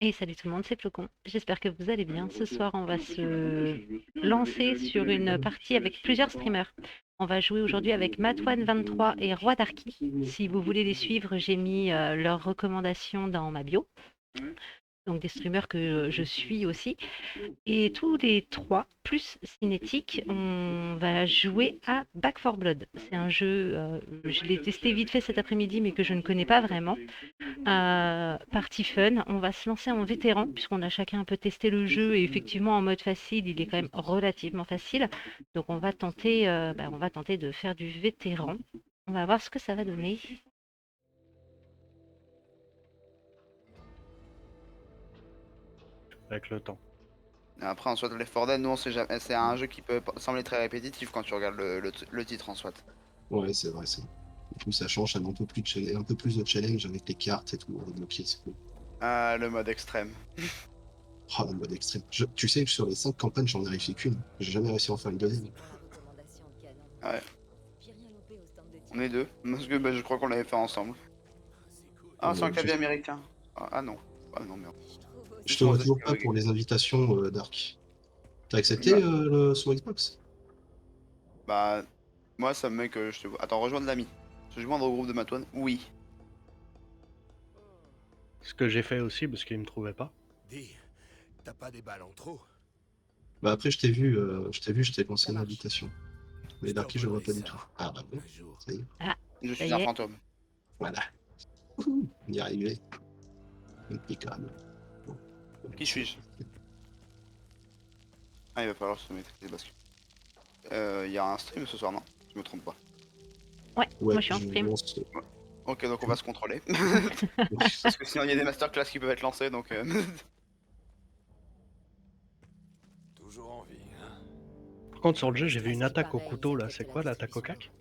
Et salut tout le monde, c'est Flocon. J'espère que vous allez bien. Ce soir, on va se lancer sur une partie avec plusieurs streamers. On va jouer aujourd'hui avec Matwan23 et Roi Darky. Si vous voulez les suivre, j'ai mis leurs recommandations dans ma bio. Donc des streamers que je suis aussi. Et tous les trois, plus Cinétique, on va jouer à Back 4 Blood. C'est un jeu, je l'ai testé vite fait cet après-midi, mais que je ne connais pas vraiment. Partie fun, on va se lancer en vétéran, puisqu'on a chacun un peu testé le jeu, et effectivement en mode facile, il est quand même relativement facile. Donc on va tenter de faire du vétéran. On va voir ce que ça va donner. Avec le temps. Après, en soit, Left 4 Dead, nous, on sait jamais. C'est un jeu qui peut sembler très répétitif quand tu regardes le titre en soit. Ouais, c'est vrai, c'est vrai. Du coup, ça change, ça met un peu plus de challenge avec les cartes et tout. Ok, c'est cool. Ah, le mode extrême. Oh, le mode extrême. Tu sais, sur les 5 campagnes, j'en ai réussi qu'une. J'ai jamais réussi à en faire une deuxième. Ouais. On est deux. Parce que je crois qu'on l'avait fait ensemble. Ah, c'est un clavier américain. Ah non. Ah non, merde. Je te vois toujours pas pour les invitations, Dark. T'as accepté sur Xbox? Bah, moi, ça me met que je te vois. Attends, rejoindre l'ami. Se joindre au groupe de Matouane? Oui. Ce que j'ai fait aussi parce qu'il me trouvait pas. Dis, t'as pas des balles en trop? Bah après, je t'ai lancé une invitation. Mais Darky, je le vois pas du tout. Ah bah bon, ça y est. Ah, Je ça suis y un est. fantôme. Voilà. On y est arrivé. Impeccable. Bon. Qui suis-je? Ah, il va falloir se maîtriser parce que. Y a un stream ce soir, non? Je me trompe pas. Ouais, Ouais, moi je suis en stream. lance. Ok, donc on va se contrôler. Parce que sinon, il y a des masterclass qui peuvent être lancés, donc. Toujours en vie, hein? Par contre, sur le jeu, j'ai vu une attaque au couteau là. C'est quoi l'attaque au cac?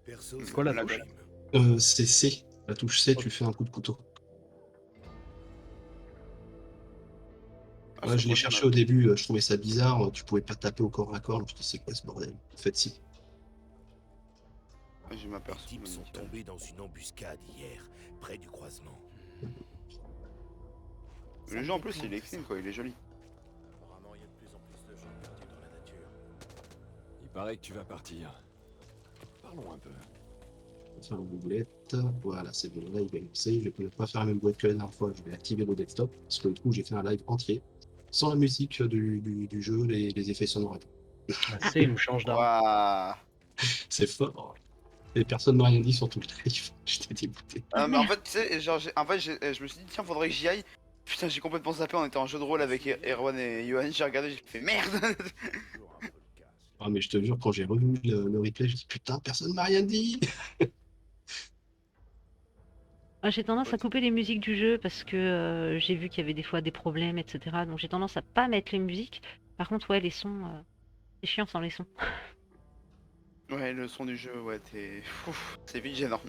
Perso, C'est quoi la La touche? gueule. C'est C. La touche C, tu fais un coup de couteau. Ah, Ouais, c'est je l'ai trop cherché bien, au début, je trouvais ça bizarre, tu pouvais pas taper au corps à corps, je me suis dit c'est quoi ce bordel? En fait si. là. J'ai ma Les personne. types sont tombés dans une embuscade hier, près du croisement. Le jeu en plus, il est clean quoi, il est joli. Apparemment, il y a de plus en plus de gens perdus dans la nature. Il paraît que tu vas partir. Parlons un peu. On va faire une doublette, voilà c'est bon, là il va lancer, je vais pas faire la même boîte que la dernière fois, je vais activer le desktop, parce que du coup j'ai fait un live entier, sans la musique du jeu, les effets sonores. Ah, c'est, il me change d'arme. Waouh. C'est fort. Et personne m'a rien dit sur tout le live, j'étais dégoûté. Ah, Mais en merde. fait, tu sais, genre, je me suis dit, tiens, faudrait que j'y aille. Putain, j'ai complètement zappé, on était en jeu de rôle avec Erwan et Johan, j'ai regardé, j'ai fait merde. Toujours un peu le cas. Ah mais je te jure, quand j'ai revu le replay, je me dit putain, personne m'a rien dit. J'ai tendance à couper les musiques du jeu parce que j'ai vu qu'il y avait des fois des problèmes, etc. Donc j'ai tendance à pas mettre les musiques. Par contre, ouais, les sons, c'est chiant sans les sons. Ouais, le son du jeu, ouais, c'est vite gênant.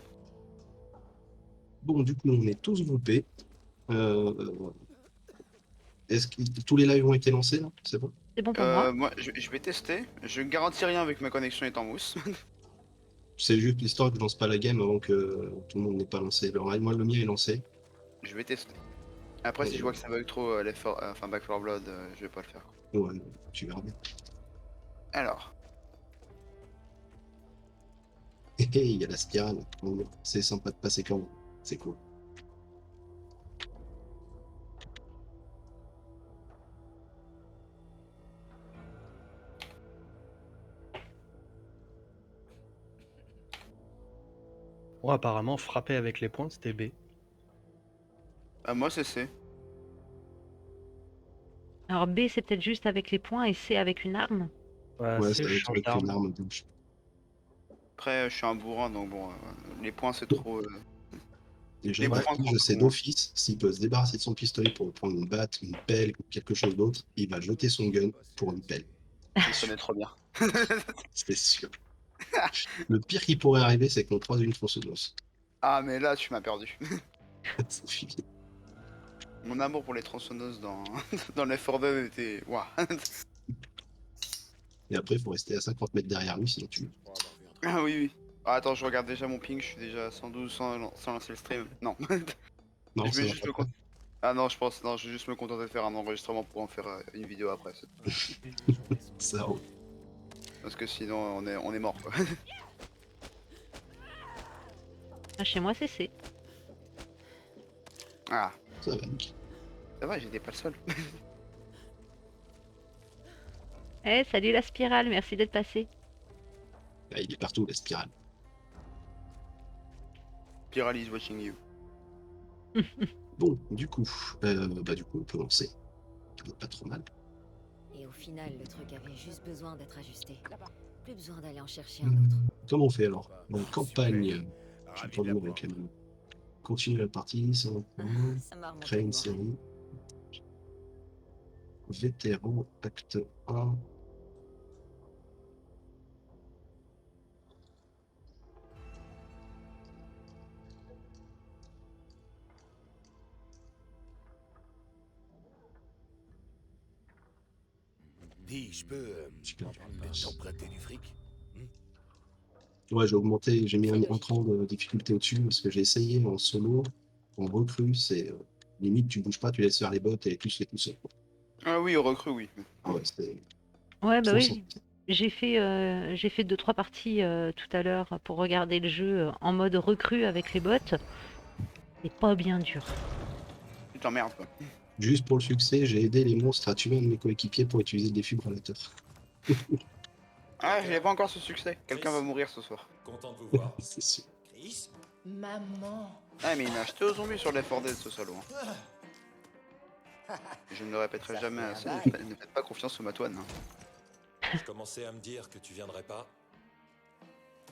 Bon, du coup, on est tous groupés. Est-ce que tous les lives ont été lancés là? C'est bon? C'est bon pour moi. Moi, je vais tester, je ne garantis rien avec ma connexion étant mousse. C'est juste l'histoire que je lance pas la game avant que tout le monde n'ait pas lancé leur live. Moi, le mien est lancé. Je vais tester. Après, si je vois que ça bug trop, enfin Back 4 Blood, je vais pas le faire. Ouais, tu verras bien. Alors, Hé hé, il y a la spirale. Bon, c'est sympa de passer quand même. C'est cool. Bon, apparemment, frapper avec les poings, c'était B. moi c'est C. Alors B, c'est peut-être juste avec les poings et C avec une arme. Ouais, C, ça va je être change avec une d'arme. arme blanche. Après, je suis un bourrin, donc bon, les points c'est trop. Déjà, Les bah, points je contre sais moi. d'office, s'il peut se débarrasser de son pistolet pour prendre une batte, une pelle ou quelque chose d'autre, il va jeter son gun pour une pelle. Je connais trop bien. C'est sûr. Le pire qui pourrait arriver, c'est qu'on croise une tronçonneuse. Ah, mais là, tu m'as perdu. C'est fini. Mon amour pour les tronçonneuses dans, dans Left 4 Dead était. Waouh. Et après, il faut rester à 50 mètres derrière lui, sinon tu. Je crois avoir vu un truc. Ah oui, oui. Ah, attends, je regarde déjà mon ping, je suis déjà à 112 sans lancer le stream. Non. Non, Je ça vais va juste pas. le compte. Ah non, je pense, non, je vais juste me contenter de faire un enregistrement pour en faire une vidéo après. Ça roule. Parce que sinon, on est mort quoi. Ah, chez moi, c'est C. Ah, Ça va, nickel. ça va, j'étais pas le seul. Eh, salut la spirale, merci d'être passé. Ah, il est partout, la spirale. Piral is watching you. Bon, du coup, on peut lancer. Pas trop mal. Et au final, le truc avait juste besoin d'être ajusté. Plus besoin d'aller en chercher un autre. Comment on fait alors? Donc, campagne. Je vais prendre le nom avec elle. Continue la partie, ça va prendre. Ça m'a remonté Créer le une moral. série. Vétéran, acte 1. Dis, je peux t'emprunter du fric? Ouais, j'ai augmenté, j'ai mis un cran de difficulté au-dessus parce que j'ai essayé en solo, en recrue, c'est limite tu bouges pas, tu laisses faire les bots et tu fais tout seul. Ah oui, au recrue, oui. Ah ouais, c'était Ouais, bah trop oui, simple. j'ai fait 2-3 parties tout à l'heure pour regarder le jeu en mode recrue avec les bots. C'est pas bien dur. Tu t'emmerdes quoi. Juste pour le succès, j'ai aidé les monstres à tuer un de mes coéquipiers pour utiliser des défibrillateurs. Ah, j'ai pas encore ce succès. Quelqu'un va mourir ce soir. Content de vous voir. C'est sûr. Chris? Maman. Ah, mais il m'a acheté aux zombies sur Left 4 Dead ce salaud. Je ne le répéterai jamais assez. Ne faites pas confiance au Matoine. Je commençais à me dire que tu viendrais pas.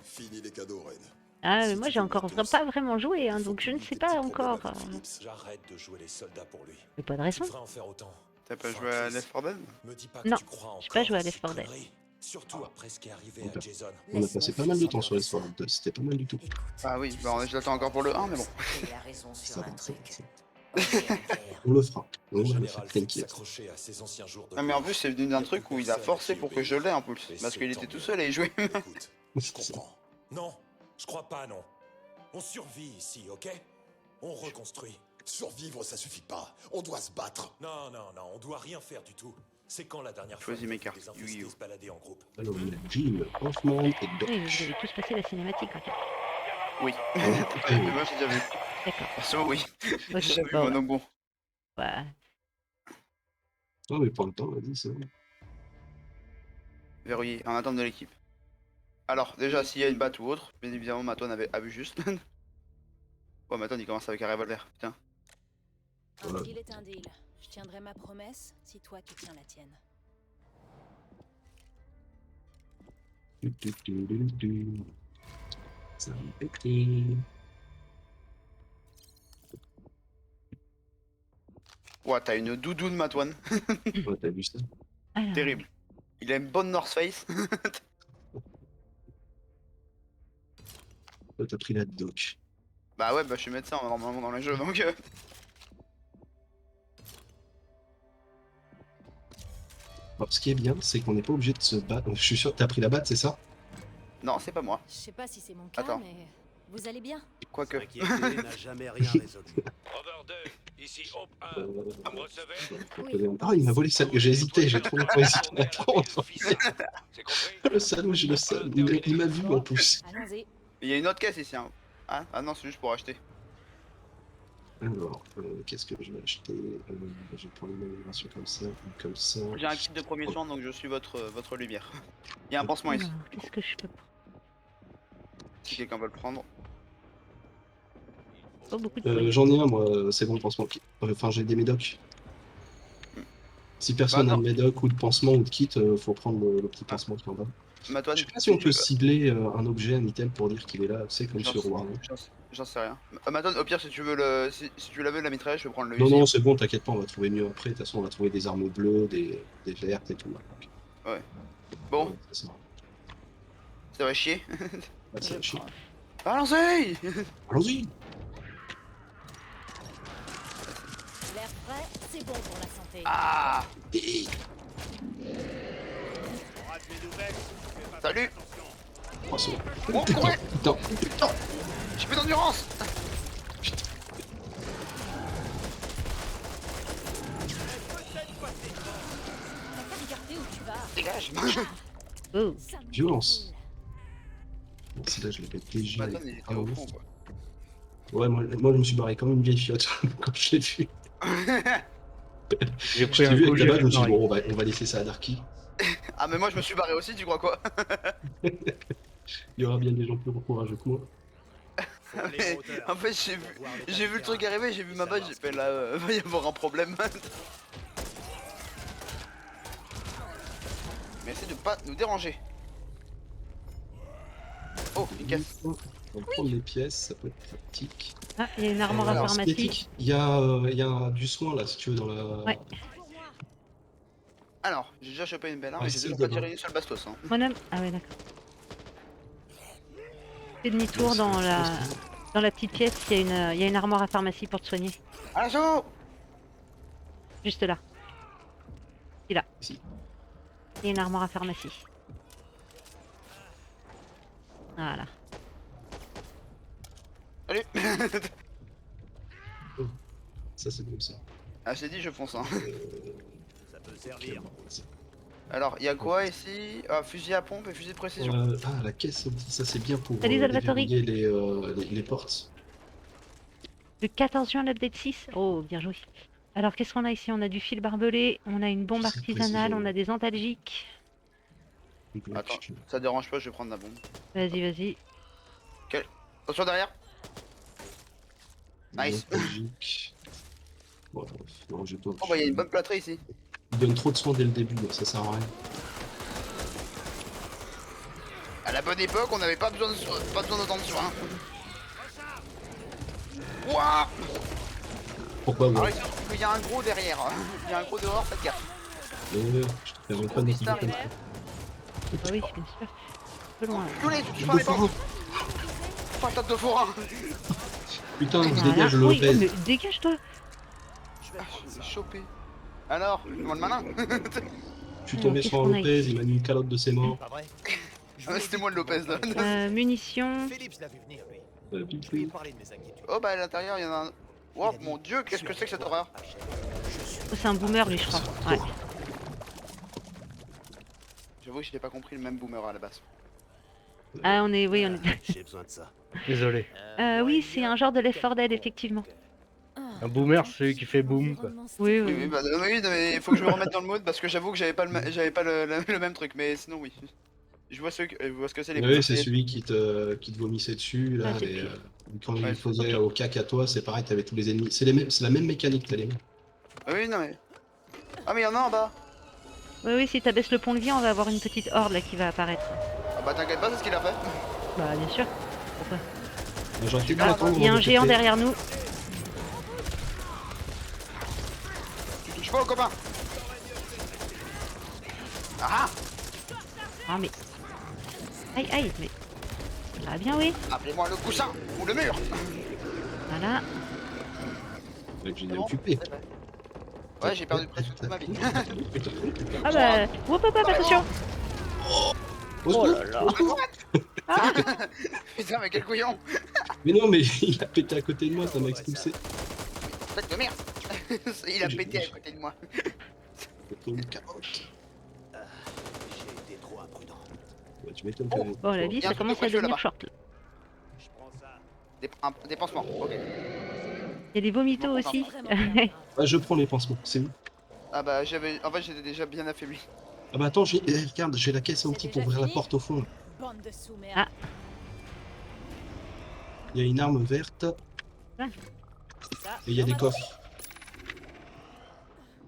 Fini les cadeaux, Red. Ah, mais moi j'ai encore pas vraiment joué, hein, donc je ne sais pas encore. J'arrête de jouer les soldats pour lui. J'ai pas de Tu raison. devrais en faire autant. T'as pas joué à Left 4 Dead? Me dis pas que Non, tu crois j'ai pas encore joué à ces Left 4 Dead. conneries. Surtout après ce qui est arrivé Ok. à Jason. On a passé pas mal de temps sur les soirs, c'était pas mal du tout. Écoute, Ah oui, bah je l'attends encore pour le 1, mais bon. il a raison sur Ça un va, ça truc. va, ça va. On est en guerre. On le fera. On Le va le général faire, fait t'inquiète. s'accrocher à ses anciens jours de Ah, mais en gloire. plus, c'est venu d'un truc où il a forcé pour que je l'ai en plus. Parce qu'il était tout seul à y jouer. Écoute, je comprends. Non, je crois pas, non. On survit ici, ok? On reconstruit. Survivre, ça suffit pas. On doit se battre. Non, non, non, on doit rien faire du tout. C'est quand la dernière fois Choisis mes que cartes, les infestés Yu-Gi-Oh. se baladaient en groupe? Alors, on a Jim, Hoffman et Doc. Oui, vous avez tous passé la cinématique en fait. Oui. Ah oui. Moi, j'ai déjà vu. D'accord. Perso, oui. Ok, J'ai déjà vu, bon, moi, donc bon. bah, Ah, mais pas le temps, vas-y, c'est bon. Verrouillé, en attente de l'équipe. Alors, déjà, s'il y a une batte ou autre, bien évidemment, Maton a vu juste. Ouais, Maton, il commence avec un revolver, putain. Un deal est un deal. Je tiendrai ma promesse si toi tu tiens la tienne. Ça va péter. Ouais, t'as une doudoune, Matoine. Ouais, t'as vu ça? alors, Terrible. Il a une bonne North Face. Toi, t'as pris la doc. Bah ouais, bah je suis médecin normalement dans les jeux, donc... Alors, ce qui est bien, c'est qu'on n'est pas obligé de se battre. Je suis sûr que t'as pris la batte, c'est ça? Non, c'est pas moi. Je sais pas si c'est mon cas, Attends. mais vous allez bien? Quoique. S'inquiéter n'a jamais rien résolu. Over 2, ici Hope 1. Euh, Vous me recevez? Ah, il m'a volé celle que j'ai hésité, j'ai trop longtemps hésité à la prendre. C'est compris? Le salaud, je le sais. Il m'a vu en plus. Allons-y. Il y a une autre caisse ici, hein. Ah non, c'est juste pour acheter. Alors, qu'est-ce que je vais acheter? Je vais prendre une amélioration comme ça, une comme ça. J'ai un kit de premier soin, donc je suis votre lumière. Il y a un pansement ici, alors, qu'est-ce que je peux prendre? si quelqu'un veut le prendre. Pas beaucoup de bruit. J'en ai un, moi, c'est bon, le pansement. Enfin, j'ai des médocs. Si personne Bah, n'a non. de médoc ou de pansement ou de kit, faut prendre le petit pansement qui est en bas. Matoine, Je sais pas si on peut cibler un objet, un item pour dire qu'il est là, c'est comme sur War. J'en sais rien. Matoine, au pire, si tu veux si tu la veux la mitrailleuse, je peux prendre le Non, fusil. non, c'est bon, t'inquiète pas, on va trouver mieux après. De toute façon, on va trouver des armes bleues, des vertes et tout. Là. Bon, Ouais, c'est ça. ça va chier. Bah, ça va chier. Allons-y. Allons-y! L'air frais, c'est bon pour la santé. Ah, salut. Oh, c'est bon. Oh, Putain, ouais. putain, putain! J'ai plus d'endurance. Dégage. Oh. Violence. Bon, c'est là, je l'ai fait déjà. Madone, il était au fond, quoi. Ouais, moi je me suis barré comme une vieille fiotte quand je l'ai vu. J'ai Je pris t'ai un vu coup, avec j'ai ta balle, fait je me suis dit, pareil. bon, on va laisser ça à Darky. Ah, mais moi, je me suis barré aussi, tu crois quoi? Il y aura bien des gens plus courageux que moi. Mais, en fait, j'ai vu le truc arriver, j'ai vu ma balle, j'ai fait là, va y avoir un problème. Mais essaie de pas nous déranger. Oh, une caisse. On va prendre les pièces, ça peut être pratique. Ah, il y a une armoire à Alors, pharmacie. Spétic, il y a du soin là, si tu veux, dans la. Ouais. Alors, j'ai déjà chopé une belle arme, Ah, mais j'ai si, toujours pas d'abord. tiré une seule bastos. Hein. Mon homme. Ah ouais, d'accord. Fais demi-tour dans la petite pièce, il y a une armoire à pharmacie pour te soigner. Ah, l'assaut! Juste là. Il là. Ici. Il y a une armoire à pharmacie. Voilà. Salut! Ça, c'est comme ça. Ah, j'ai dit, je fonce. Hein. Ça peut servir. Alors, il y a quoi ici? Ah, fusil à pompe et fusil de précision. Ah, la caisse, ça c'est bien pour Salut, Salvatore. déverrouiller les portes. Le 14 juin, l'update 6. Oh, bien joué. Alors, qu'est-ce qu'on a ici? On a du fil barbelé, on a une bombe C'est artisanale, précision. on a des antalgiques. Attends, ça dérange pas, je vais prendre la bombe. Vas-y, vas-y. Attention derrière! Nice. Nostalgique. Bon, non, je dois. Oh, bah, il y a une bonne plâtrée ici. Il donne trop de soins dès le début, donc ça sert à rien. À la bonne époque, on n'avait pas besoin d'autant de soins. Ouah! Pourquoi Alors, ouais. il y a un gros derrière. Il y a un gros dehors, faites gaffe. Je te fais un peu de Star, comme il est ça. Ah oui, bien sûr. Un peu loin. Culé, tu Je pas me les fous. portes. Patate de forain. Putain, Voilà. dégage Oui, Lopez. mais dégage-toi. Ah, je l'ai chopé. Alors, moi le malin. Je suis tombé qu'est-ce sur un qu'on a Lopez, ici il m'a mis une calotte de ses morts. Pas vrai? C'était moi le Lopez là. Munitions. Philippe, je l'avais vu venir, lui. Je lui ai parlé de mes inquiétudes. Oh bah à l'intérieur il y en a un. Oh mon dieu, qu'est-ce que c'est que cette horreur? Oh, c'est un boomer, lui, je crois. Ouais. J'avoue que je n'ai pas compris le même boomer à la base. Ah, on est. Oui, on est. J'ai besoin de ça. Désolé. Oui, c'est un genre de Left 4 Dead, effectivement. Un boomer, c'est celui qui fait boom, quoi. Oui, Oui, oui. bah, oui, mais il faut que je me remette dans le mode parce que j'avoue que j'avais pas le même truc, mais sinon oui. Je vois ce que c'est les Oui, c'est boomers. celui qui te vomissait dessus, là, Ah, c'est et, pire. quand Ouais, il faisait au cac à toi, c'est pareil, t'avais tous les ennemis. C'est la même mécanique, t'as les mêmes. Oui, non mais. Ah, mais il y en a en bas. Oui, oui, si t'abaisses le pont-levis, on va avoir une petite horde là qui va apparaître. Ah, bah t'inquiète pas, c'est ce qu'il a fait. Bah, bien sûr. Pourquoi? J'aurais pu bien Ah, attendre. Il y a un de géant péter. derrière nous. Tu touches pas au copain. Ah Ah, mais. Aïe, aïe, mais. Ça va bien, oui. appelez-moi le coussin ou le mur. Voilà. Ouais, j'ai C'est bon occupé. Ouais, j'ai perdu presque toute ma vie. Ah bah. Hop, hop, hop, attention. Oh là là. Putain, mais quel couillon. Mais non, mais il a pété à côté de moi, ça m'a expulsé. Tête de merde. Il a pété à côté de moi. J'ai une carotte. J'ai été trop imprudent. Ouais, tu m'étonnes Oh. quand même. Bon, la vie, Il y a ça un commence truc à de précieux devenir là-bas. short. Là. Je prends ça. Des pansements, ok. Il y a des vomitos aussi. Ah, je prends les pansements, c'est où? Ah bah en fait j'étais déjà bien affaibli. Ah bah attends, regarde, j'ai la caisse anti pour ouvrir la porte au fond. Bande de sous-merdes. Ah. Il y a une arme verte Ah. et il y a des coffres.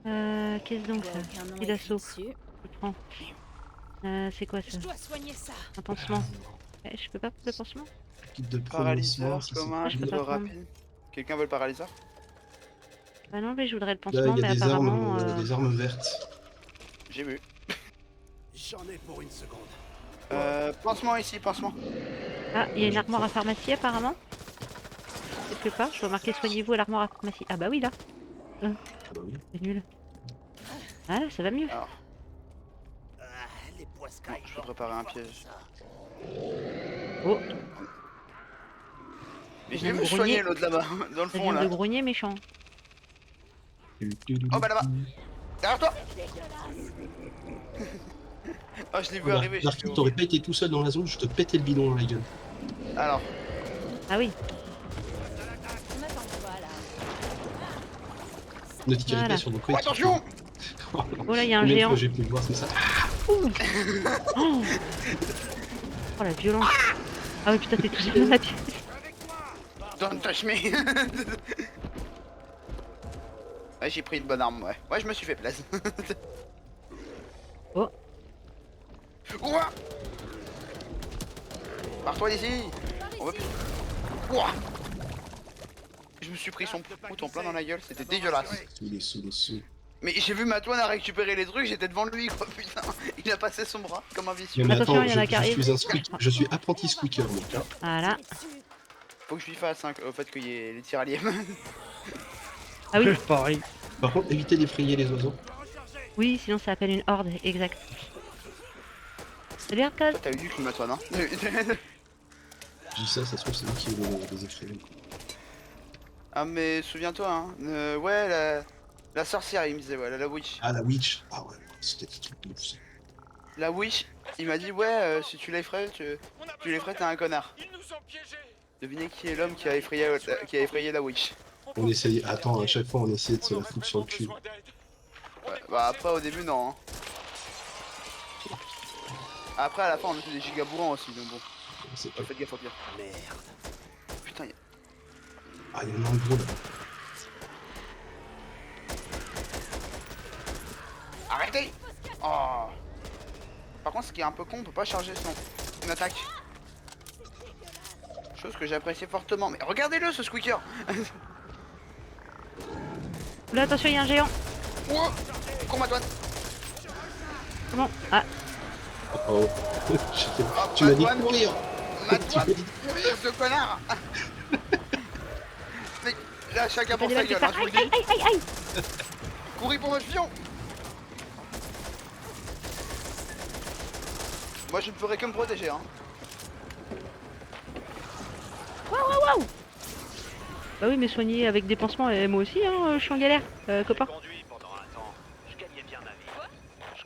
Qu'est-ce donc ça? Aucun nom Petit écrit d'assaut. dessus. Je prends. C'est quoi Je ça? dois soigner ça. Un pansement. Je peux pas prendre le pansement? Kit de prononcement, Paralyseur, ça, c'est commun, je peux de pas prendre. rapide. Quelqu'un veut le paralyseur? Bah non, mais je voudrais le Là, pansement, il y mais a des apparemment. armes vertes. J'ai vu. J'en ai pour une seconde. Pansement ici, pansement. Ah, il y a une armoire à pharmacie apparemment. Quelque part, je vois marqué soignez-vous à l'armoire à pharmacie. Ah bah oui là, Ah bah oui. c'est nul. Ah là, ça va mieux. Alors, Ah, les poiscailles. je vais préparer un piège. Oh, Mais je vient l'ai de vu soigner grogner. l'autre là-bas, dans le ça fond vient là. de grogner méchant. Oh bah là-bas. Derrière toi. Oh, je l'ai vu Voilà. arriver. j'ai Darky, fait, ok. t'aurais pas été tout seul dans la zone, je te pétais le bidon dans la gueule. Alors, Ah oui, On attend quoi là? Ne tirez Voilà. pas sur nos oh, coéquipiers. attention. oh là, il y a un Combien de géant. fois j'ai pu le voir, c'est ça. Oh, oh la violence. Ah oui, putain, t'es tout seul dans la pièce. Don't touch me. Ouais, j'ai pris une bonne arme, ouais. Ouais, je me suis fait place. Oh. Ouah. Pars-toi d'ici. On veut plus. Ouah. Je me suis pris son pouton plein dans la gueule, c'était dégueulasse. Sous. Mais j'ai vu Matouane a récupéré les trucs, j'étais devant lui quoi, putain. Il a passé son bras comme un vicieux. Mais Attention, attends, il y en a qui arrivent. je suis apprenti squeaker, donc. Hein. Voilà. Faut que je lui fasse hein, au fait qu'il y ait les tirailleurs. Ah oui, Pareil. Par contre, évitez d'effrayer les oiseaux. oui, sinon ça appelle une horde, exact. Salut Arcade. T'as eu du cul Matouane, hein. Je dis ça se trouve, c'est moi qui ai les effrayer. Ah mais souviens-toi hein, ouais la sorcière il me disait ouais la witch. Ah, la witch. Ah ouais, c'était des trucs de ouf, ça. La witch, il m'a dit ouais si tu l'effraies, tu l'effraies t'es un connard. Ils nous ont piégés. Devinez qui est l'homme qui a effrayé la witch. On essayait, attends, à chaque fois on essayait de se la foutre sur le cul. Ouais, bah après au début non hein. Après à la fin on était des giga bourrins aussi donc bon. C'est Ouais, faites gaffe au pire. Merde. Putain Ah, il y en a un gros là. Arrêtez. Oh. Par contre ce qui est un peu con, on peut pas charger son attaque. Chose que j'appréciais fortement. Mais regardez-le ce squeaker. Là, attention, il y a un géant. Wow. Combat toi. Comment? Ah, Oh, Ah, tu m'as dit Antoine. courir. Tu Matouane, m'as dit courir ce connard. Mais là chacun pour des sa balles qui gueule, hein, partent. je vous le Aïe, dis. aïe, aïe, aïe, aïe. Courez pour votre fion. Moi je ne ferai que me protéger hein. Waouh. Bah oui, mais soigner avec des pansements, et moi aussi, hein, je suis en galère, copain. Conduit pendant un temps. Je gagnais bien ma vie.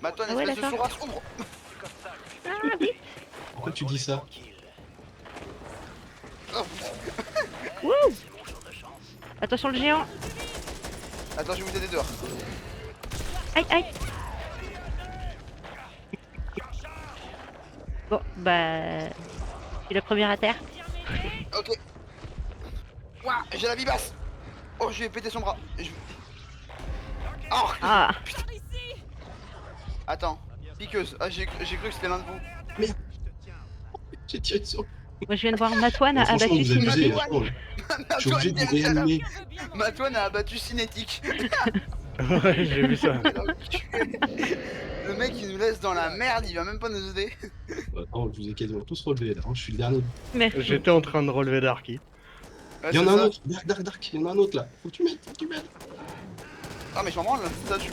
Matouane, Ah ouais, espèce de d'accord. sourasse, ouvre. C'est comme ça que je Ah oui. pourquoi tu dis ça. Oh. Wouh. Attention le géant. Attends, je vais vous aider dehors. Aïe, aïe. Bon, bah... Je suis la première à terre. Ok. Ouah, j'ai la vibasse. Oh, je vais péter son bras. Oh. Ah, Attends, piqueuse. Ah, j'ai cru que c'était l'un de vous. J'ai tiré sur. moi je viens de voir Matouane a Franchement, abattu vous abusez, Cinétique. franchement. Je suis obligé de vous Matouane, réanimer. Matouane a abattu Cinétique. Ouais, j'ai vu ça. Le mec il nous laisse dans la merde, il va même pas nous aider. Attends, je vous ai quasiment tous relevés là. Hein. Je suis le dernier. Merci. J'étais en train de relever Darky. Ouais, Il y en c'est a un ça. autre. Dark. Il y en a un autre là. Faut que tu m'aides. Ah mais je m'en branle, ça tu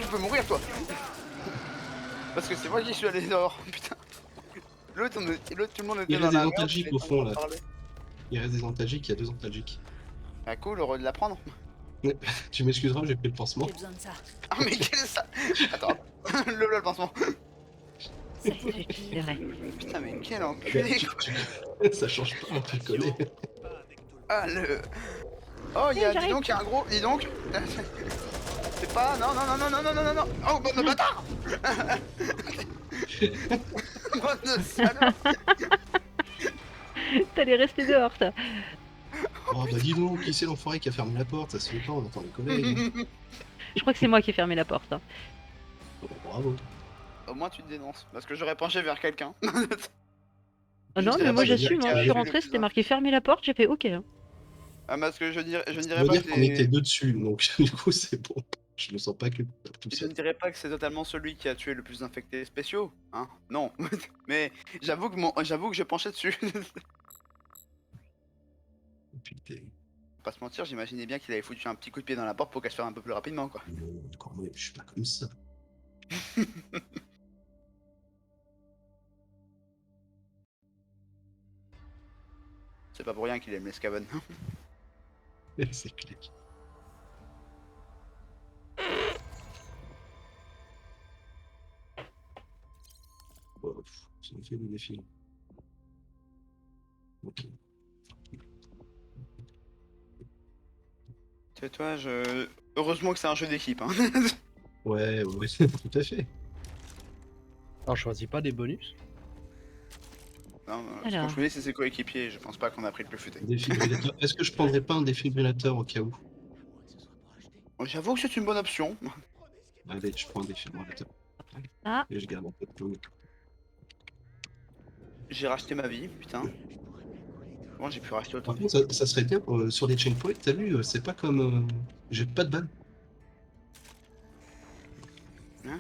peux mourir toi. Parce que c'est moi qui suis allé dehors, putain. L'autre tout le monde était Il dans reste la des merde. antalgiques j'étais au pas fond, en train de là. parler. Il reste des antalgiques, il y a 2 antalgiques. Ah cool, heureux de l'apprendre. Tu m'excuseras, j'ai pris le pansement. J'ai besoin de ça. Ah mais quel est ça. Attends, le pansement. C'est vrai. Putain mais quel enculé quoi. Ça change pas, on te connaît. Ah le... Oh il y a, j'arrive. dis donc, il y a un gros, dis donc. C'est pas, non. Oh bonne bâtard. Bonne salope. T'allais rester dehors, ça. Oh bah dis donc, qui c'est l'enfoiré qui a fermé la porte? Ça se fait pas, on entend les collègues. Je crois que c'est moi qui ai fermé la porte. Hein. Oh, bravo. Au moins tu te dénonces, parce que j'aurais penché vers quelqu'un. Oh non, dirais mais moi pas de dire j'assume, qu'il hein. y a Je suis eu rentrée, c'était marqué fermer la porte, j'ai fait ok. Hein. Ah parce que je ne dirais Ça pas veut dire que qu'on était c'est... 2 dessus, donc du coup c'est bon. Je me sens pas que tout Je seul. ne dirais pas que c'est totalement celui qui a tué le plus d'infectés spéciaux, hein, non. Mais j'avoue que je penchais dessus. Putain. Pas se mentir, j'imaginais bien qu'il avait foutu un petit coup de pied dans la porte pour qu'elle se fasse un peu plus rapidement, quoi. Non, encore moi, je suis pas comme ça. C'est pas pour rien qu'il aime les Skaven. C'est clair. J'ai fait le défi. Ok. Toi, heureusement que c'est un jeu d'équipe. Hein. Ouais, tout à fait. On choisit pas des bonus? Non, ce qu'on Alors. choisit, c'est ses coéquipiers. Je pense pas qu'on a pris le plus futé. Défibrillateur. Est-ce que je prendrais pas un défibrillateur au cas où? J'avoue que c'est une bonne option. Allez, je prends un défibrillateur. Ah. Et je garde un peu de plomb. J'ai racheté ma vie, putain. Comment j'ai pu racheter autant Par de vie? contre, ça serait bien sur les checkpoints, t'as vu, c'est pas comme. J'ai pas de balles. Hein?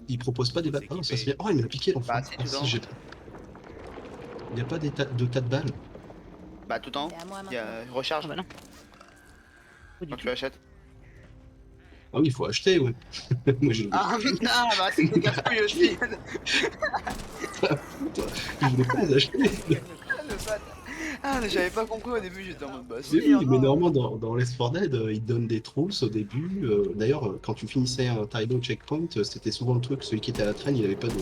Il propose pas des balles. Ah non, ça c'est bien. Oh, il m'a piqué l'enfant. Bah, si, tout si, en haut. j'ai pas. Il y a pas de tas de balles. Bah, tout en haut, C'est à moi il y maintenant. a recharge Ah bah non. Pas du quand tout. tu l'achètes. Ah oui, il faut acheter, ouais. Moi j'ai. Ah, bah, c'est des casse-couilles aussi. Je voulais pas les acheter. Le bâtard. Ah, mais j'avais pas compris au début, j'étais en mode bah, Mais si, oui, hein, mais non. normalement dans Left 4 Dead, ils te donnent des troubles au début. D'ailleurs, quand tu finissais un Tylo checkpoint, c'était souvent le truc, celui qui était à la traîne, il avait pas de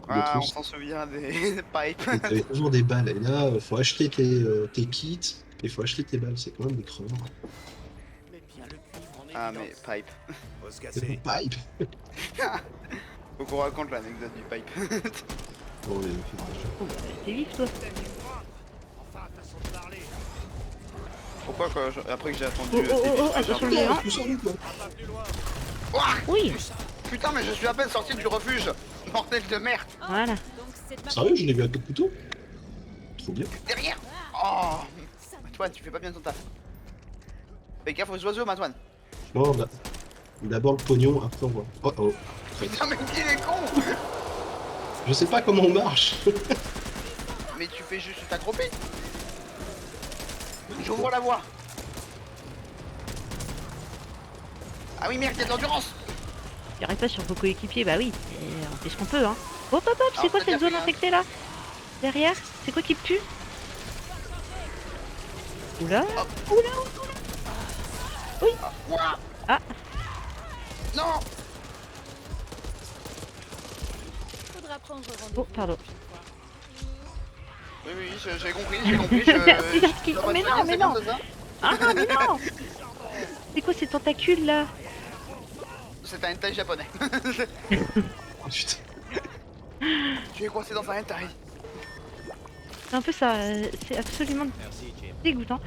Ah, on trousse. s'en souvient des pipes. Donc t'avais toujours des balles. Et là, faut acheter tes kits, et faut acheter tes balles. C'est quand même des creveurs. Ah, mais pipe. Faut se C'est des casser. pipes. Faut qu'on raconte l'anecdote du pipe. Bon, les filtrages. Oh, bah, t'es vif toi. Pourquoi après que j'ai attendu Oh, oh, oh, attention le géant. Tout ça, donc, là. Ouah, Oui, putain, mais je suis à peine sorti du refuge. Bordel de merde. voilà. Donc c'est de ma Sérieux, je l'ai vu à coup de couteau. Trop bien. Derrière. Oh, Matouane, tu fais pas bien ton taf. Fais gaffe aux oiseaux, Matouane. Bon, d'abord le pognon, après on voit. Oh oh. Putain, mais il est con. Je sais pas comment on marche. Mais tu fais juste t'accroupir. J'ouvre la voie. Ah oui, merde, il y a de l'endurance. Il arrive pas sur vos coéquipiers, bah oui. Et on fait ce qu'on peut, hein. Hop, hop, hop, c'est Alors, quoi c'est-à-dire cette zone qu'il y a- infectée là? Derrière? C'est quoi qui pue? Oula. Ouah. Ah. Non. faudra prendre Oh, rendez-vous. pardon. Oui, j'ai compris, j'ai compris. Merci, Darky. dois pas Mais te non, dire, mais c'est non. bien, c'est ça. Ah, mais non. C'est quoi ces tentacules là? C'est un hentai japonais. Oh putain. Tu es coincé dans un hentai. C'est un peu ça, c'est absolument dégoûtant.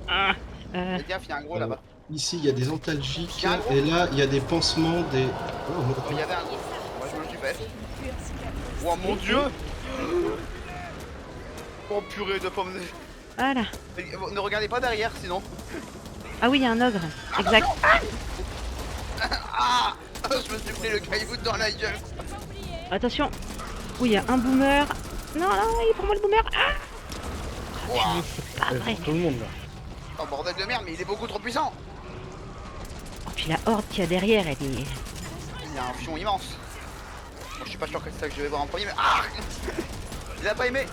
Ah, Fais gaffe, il y a un gros là-bas. Ici, il y a des antalgiques, Il y a un gros. et là, il y a des pansements, des. Oh, Oh, il y avait un gros. Moi, je me le suis fait. Oh mon dieu. Oh purée de pommes. voilà. Ne regardez pas derrière, sinon. Ah oui, il y a un ogre. Exact. Ah. Je me suis pris le caillou dans la gueule. Attention. Oui, il y a un boomer. Non, non, il est pour moi le boomer. Ah, Ouah. pas Ouais, vrai. pour tout le monde là. Oh bordel de merde, mais il est beaucoup trop puissant. Oh, puis la horde qu'il y a derrière, elle est... Il y a un fion immense. Bon, je suis pas sûr que c'est ça que je vais voir en premier, mais ah. Il a pas aimé.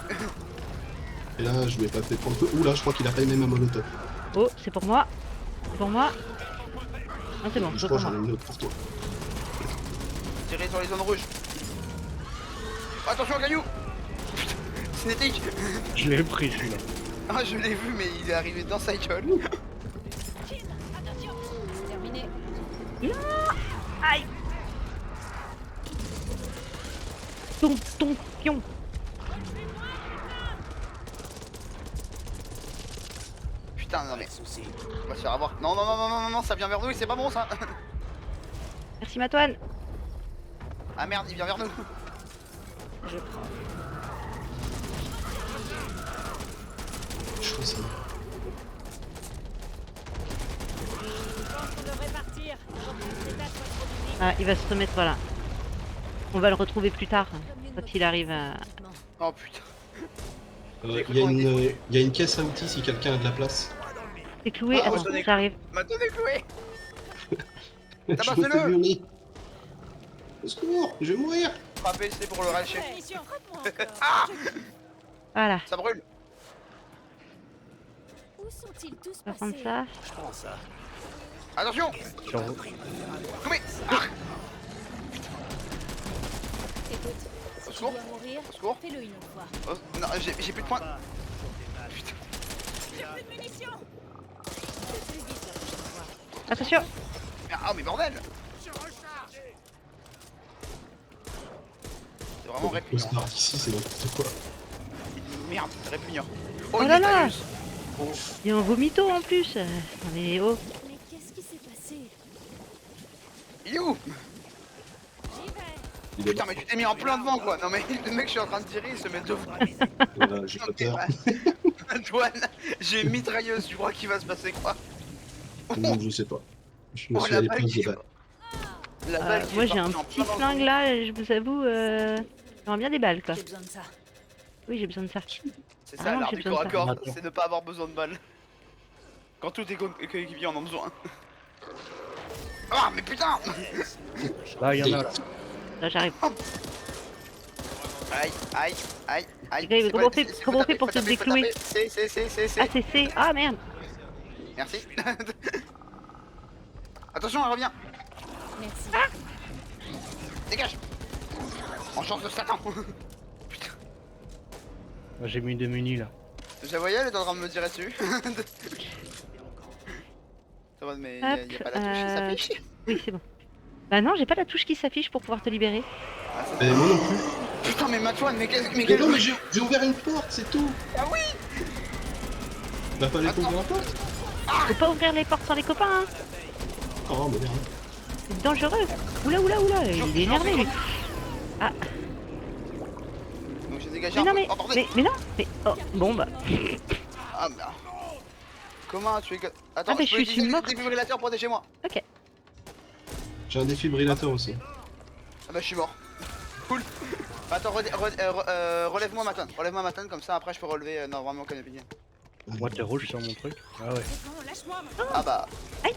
Et là, je lui ai pas fait prendre. Oula, je crois qu'il a pas aimé ma molotov. Oh, c'est pour moi. C'est pour moi. Non, c'est bon, Je c'est crois pour que j'en ai moi. une autre pour toi. Tirez sur les zones rouges. Attention au caillou. Cinétique. Je l'ai pris celui-là. Ah, je l'ai vu, mais il est arrivé dans sa gueule. Terminé. Aïe. Ton pion. Putain, non mais Souci. on va se faire avoir. Non, non, non, non, non, non, non, ça vient vers nous et c'est pas bon ça. Merci Matouane. Ah merde, il vient vers nous. Je prends. Je fais ça. Je pense qu'on devrait partir. C'est à toi de produire. Ah, il va se remettre, voilà. On va le retrouver plus tard, quand il arrive à... Oh putain. Il y a une caisse à outils si quelqu'un a de la place. C'est cloué, Ah, attends, tenez. j'arrive. Maintenant est cloué. Je me Tabassez-le. fais violer. Au secours, je vais mourir. Frappez, c'est pour le ralcher. Mission, frappe-moi encore. Ah, Voilà, ça brûle. Où sont-ils tous on va prendre passés? ça. Je prends ça. Attention. Sur- Combien ah. C'est secours. dois mourir, Au secours. fais-le une autre fois. Oh, non, j'ai plus de points. Putain. J'ai plus de munitions. Fais plus vite la prochaine fois. Attention. Ah mais bordel. C'est vraiment Le répugnant. smart ici, c'est n'importe quoi. Merde, répugnant. Oh là là. Nitalius. Oh. Il y a un vomito en plus. Non mais oh. Mais qu'est-ce qui s'est passé? Il est où? J'y vais. Il est Putain mais tu t'es mis en plein devant quoi. Non mais le mec je suis en train de tirer, il se met devant. Voilà, j'ai pas peur. Antoine, j'ai une mitrailleuse, tu crois qu'il va se passer quoi? Non, je sais pas. Je me Oh, suis la allé balle plein qui de balles. La balle qui Moi est j'ai un partie en petit plein dans le flingue là, je vous avoue, j'aimerais bien des balles quoi. J'ai besoin de ça. Oui j'ai besoin de ça. C'est Ah ça, non, l'art j'ai du besoin corps de à ça. corps, c'est de pas avoir besoin de balles. Quand tous tes coéquipiers en ont besoin. Ah mais putain. Là, il y en a. Là. Là j'arrive. Aïe, aïe, aïe, aïe. Mais C'est comment pas- on fait- c'est- comment on fait faut pour te taper, faut déclouer? taper. C'est. Ah c'est. Ah merde. Merci. Attention, elle revient. Merci. Dégage. En chance de Satan. J'ai mis 2 munis là. Je la voyais, elle est en train de me tirer dessus. Ça va, mais Hop, y a pas la touche qui s'affiche. Oui c'est bon. Bah non j'ai pas la touche qui s'affiche pour pouvoir te libérer. Ah, ça- Mais moi non plus. Putain, mais Matouane, mais qu'est-ce Mais quel non, mais j'ai ouvert une porte, c'est tout. Ah oui. Bah fallait Attends. ouvrir la porte. Faut pas ouvrir les portes sans les copains hein. Oh mais merde. C'est dangereux. Oula il est énervé lui. Ah Donc j'ai dégagé mais un non peu. mais. Oh, bordel. Mais non mais. Oh bon bah. Ah merde. Comment tu es... Attends, Ah, mais je peux je suis utiliser le morte. défibrillateur pour protéger moi. Ok. J'ai un défibrillateur aussi. Ah bah je suis mort. Cool. Attends, relève-moi Matane. Relève-moi Matane, comme ça après je peux relever normalement comme d'habitude. Moi, t'es rouge sur mon truc. Ah ouais. C'est bon, lâche-moi maintenant. Ah bah. Aïe.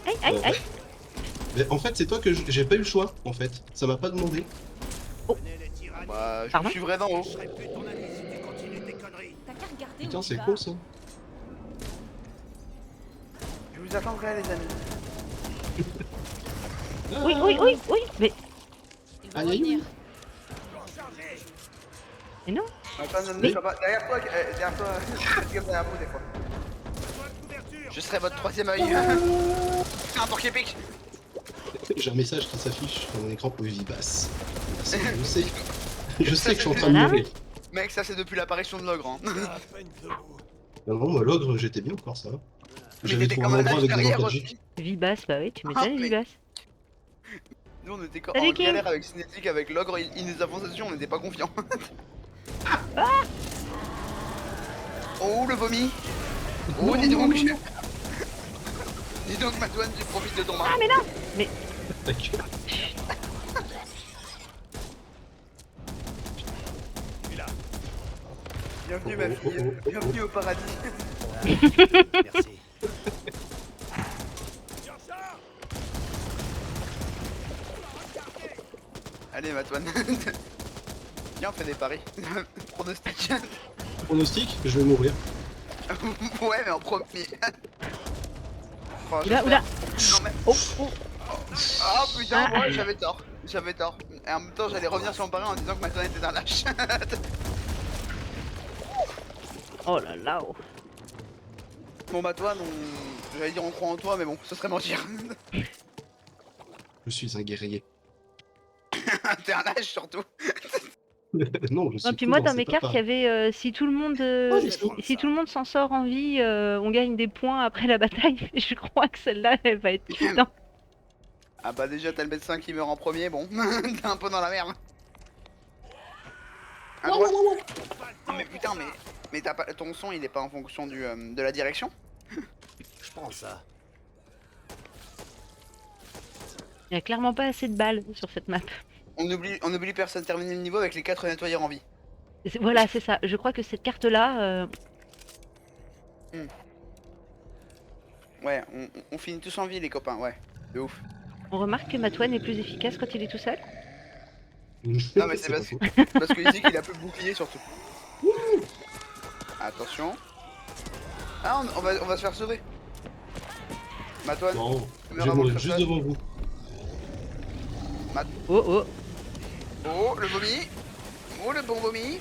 Mais en fait, c'est toi que j'ai pas eu le choix, en fait. Ça m'a pas demandé. Bah je Pardon me suivrai d'en haut. T'as qu'à regarder Putain, où c'est tu vas. con ça. Je vous attendrai les amis. Oui. Mais. Ils vont Aïe, aïe, revenir. Mais non. Matane, Oui. ne pas. Derrière toi, fais comme derrière vous des fois. Je serai votre troisième œil. C'est un porc qui pique. J'ai un message qui s'affiche sur mon écran pour Vivace. Je sais. Je sais que je suis en train de Voilà. mourir. Mec, ça c'est depuis l'apparition de l'ogre. Hein. À peine debout. Non, moi, l'ogre, j'étais bien encore, ça va. Mais J'avais t'étais trouvé comme un un endroit âge avec des derrière lampes aussi. magiques. Vibas, bah oui, tu m'étonnes, mais- Vibas. Nous on était Salut, en King. galère avec Cinétique, avec l'ogre, il nous a foncé dessus, on n'était pas confiants. Oh le vomi. Oh dis donc. Dis donc Matouane, tu profites de ton mal. Ah mais non. Mais. Ta gueule. Bienvenue ma fille, bienvenue au paradis. Merci. Allez Matouane. Viens on fait des paris. Pronostic. Pronostic, je vais mourir. Ouais mais en premier. Oh, Oula. Non mais... Oh. Ah putain, Ah. ouais, j'avais tort. Et en même temps j'allais revenir sur mon pari en disant que Matouane était un lâche. Oh là là. Oh. Bon Matouane, j'allais dire on croit en toi mais bon, ce serait mentir. Je suis un guerrier. T'es un lâche surtout. Non, je suis. Non, puis moi cool, dans c'est mes pas cartes, il y pareil. avait si tout le monde Oh, ils sont- si tout le monde s'en sort en vie, on gagne des points après la bataille. Je crois que celle-là, elle va être putain. Ah bah déjà t'as le médecin qui meurt en premier, bon, t'es un peu dans la merde. À droite. Ah, mais putain, mais t'as pas, ton son il est pas en fonction de la direction. Je prends ça. Il y a clairement pas assez de balles sur cette map. On oublie personne, terminer le niveau avec les 4 nettoyeurs en vie. Voilà, c'est ça. Je crois que cette carte-là, Ouais, on finit tous en vie les copains, ouais, de ouf. on remarque que Matouane est plus efficace quand il est tout seul. Non mais c'est pas parce, faux. parce que ici qu'il a plus de bouclier surtout. Attention. Ah on va se faire sauver. Matouane, Non, tu je meurs vais avant mourir que juste personne. devant vous. Oh oh. Oh le vomi. Oh le bon vomi.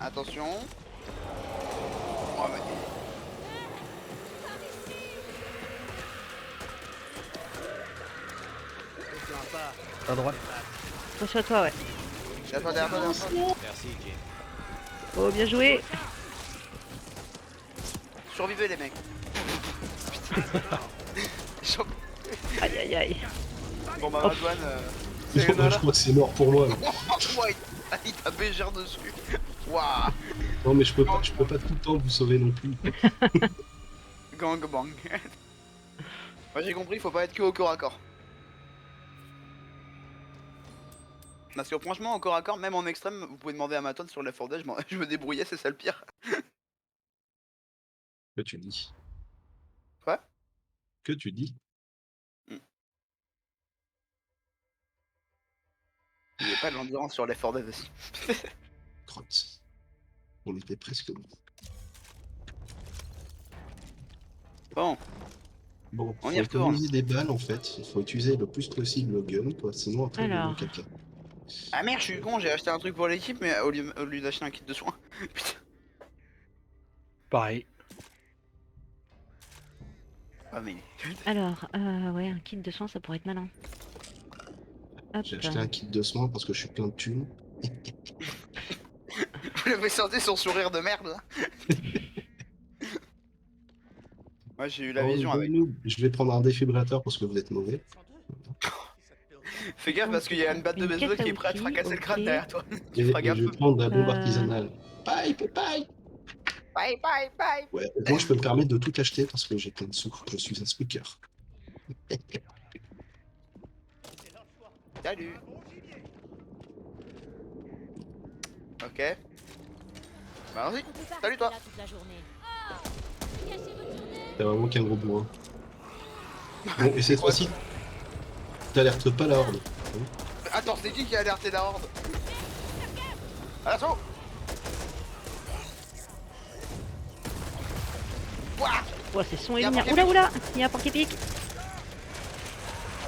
Attention. Oh, mais... À droite. Attention à toi, ouais. Derrière toi. Merci, Jim. Oh, bien joué. Survivez les mecs. Aïe, aïe, aïe. Bon bah Oh. Madouane, Je c'est crois que c'est mort pour moi. Là. Ouais, il t'a bégère dessus. Waouh. Non mais je peux pas tout le temps vous sauver non plus. Gangbang. Moi j'ai compris, faut pas être que au corps à corps. Parce que franchement, au corps à corps, même en extrême, vous pouvez demander à Matouane sur Left 4 Dead, je me débrouillais, c'est ça le pire. Que tu dis? Quoi? Que tu dis? Il n'y a pas de l'endurance sur Left 4 Dead aussi. Crotte. On était presque bon. Bon, Bon, On faut y retourne. économiser des balles en fait. Il faut utiliser le plus possible le gun, quoi. Sinon après Alors. il y a quelqu'un. ah merde, je suis con, j'ai acheté un truc pour l'équipe, mais au lieu d'acheter un kit de soins. Putain. Pareil. Ah mais... Alors, ouais, un kit de soins, ça pourrait être malin. Hop. J'ai acheté un kit de soins parce que je suis plein de thunes. Vous l'avez senti son sourire de merde là. Moi j'ai eu la Oh, vision avec. noob. Je vais prendre un défibrillateur parce que vous êtes mauvais. Fais gaffe parce qu'il y a une batte de Une baseball caisse qui à est prête à te outils, fracasser le crâne ok. derrière toi. Et, Tu feras et gaffe. je vais prendre la bombe Euh. artisanale. Pipe. Bye bye bye. Ouais, au moins je peux me permettre de tout acheter parce que j'ai plein de sous. Je suis un speaker. Salut. Ok. Bah vas-y. Salut toi. T'as vraiment qu'un gros bourrin. Bon, et cette fois-ci, t'alertes pas la horde. Attends, c'est qui a alerté la horde? À l'assaut. Ouah. Oh, c'est son et Il y a un lumière. porc-épic. Oula, oula, il y a un porc-épic.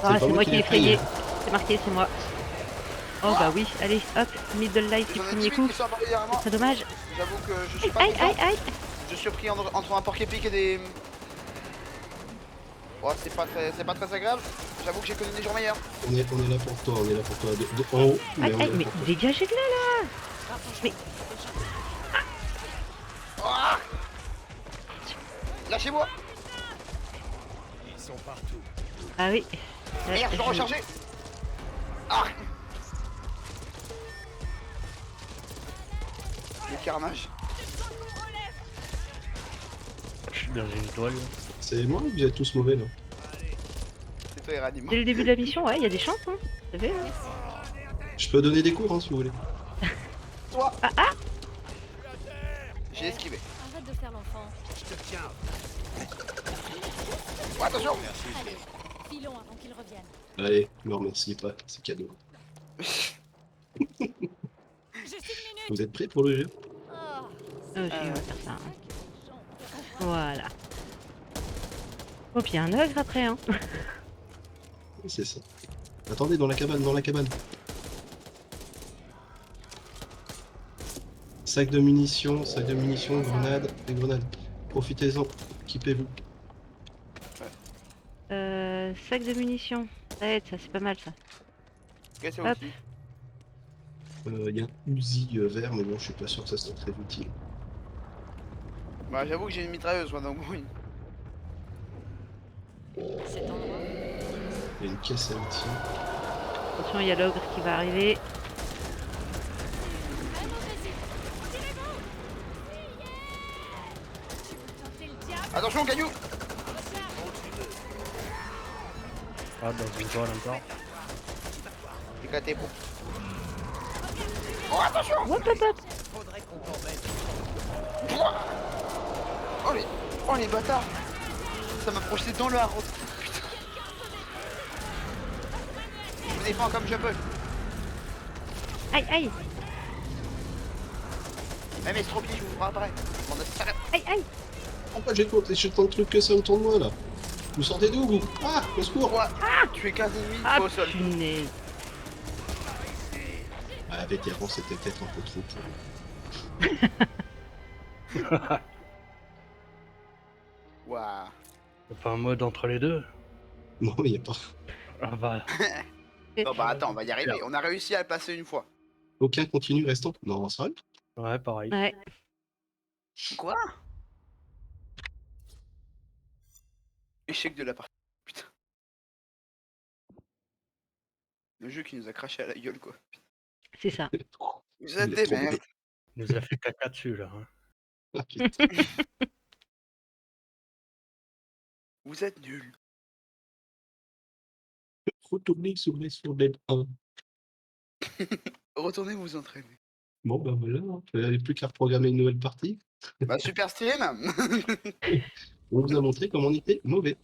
Ah, pas c'est moi moi qui qui l'ai l'ai frayé. frayé. C'est marqué, c'est moi. Oh, bah oui, allez, hop, middle life du J'en ai premier 18 coup. qui sont apparus derrière moi. C'est dommage. J'avoue que je suis pas Aïe, content. aïe, aïe. Je suis pris entre un porc-épic et des... Oh, c'est pas très agréable. J'avoue que j'ai connu des jours meilleurs. On est là pour toi, en haut, mais Aïe, on est aïe, là mais pour toi. dégagez de là, là. Mais, Ah. Lâchez-moi. Ils sont partout. ah oui. Merde, je dois recharger. Ah. Le carnage. Je suis dans une toile. C'est moi ou vous êtes tous mauvais là? C'est toi, Eradim. Dès le début de la mission, ouais, il y a des chances, hein. Vous savez, hein. Je peux donner des cours hein, si vous voulez. Toi. Ah, ah. J'ai esquivé. Arrête de faire l'enfant. Oh, attention. Allez, filons avant qu'il revienne. Allez, ne me remerciez pas, c'est cadeau. Juste une minute. Vous êtes prêts pour le jeu? Oh, Ok, on va faire ça. Hein. Voilà. Oh, puis il y a un ogre après, hein. C'est ça. Attendez, dans la cabane. Sac de munitions, grenades, des grenades. Profitez-en, équipez-vous. Sac de munitions. Ça aide, ça, c'est pas mal, ça. Ok, c'est Hop. aussi. Il y a un Uzi vert, mais bon, je suis pas sûr que ça soit très utile. Bah, j'avoue que j'ai une mitrailleuse, moi, donc oui. cet endroit. Il y a une caisse à outils. Attention, il y a l'ogre qui va arriver. Allez, vas-y. Tirez-vous. Tentez le diable. Attention, caillou. Ah, dans une toile encore. Éclaté, bon. Oh, attention. Hop, hop, hop. Oh les bâtards. Ça m'a projeté dans le haro. Putain. Je me défends comme je peux. Aïe, aïe. Même estropié, je vous frapperai. Bande de salades. Aïe, aïe. Pourquoi j'ai tant de trucs que ça autour de moi là? Vous sortez d'où vous? Ah, au secours! Quoi? Tu es 15 ennemis, Ah, au sol. punaise. Ah, vétéran, c'était peut-être un peu trop pour... Waouh. Y'a pas un mode entre les deux? Non, il n'y a pas. Ah bah, Non, bah attends, on va y arriver. On a réussi à le passer une fois. Aucun continu restant? Non, sérieux? ouais, pareil. Ouais. Quoi? Échec de la partie. Putain. Le jeu qui nous a craché à la gueule, quoi. C'est ça. Vous êtes Il est des trop merdes. Il nous a fait caca dessus là. Hein. Ah, putain. Vous êtes nuls. Retournez sur les sourdettes 1. Retournez vous entraîner. Bon, bah voilà, hein. Vous n'avez plus qu'à reprogrammer une nouvelle partie. Bah super stylé, même. On vous a montré comment on était mauvais.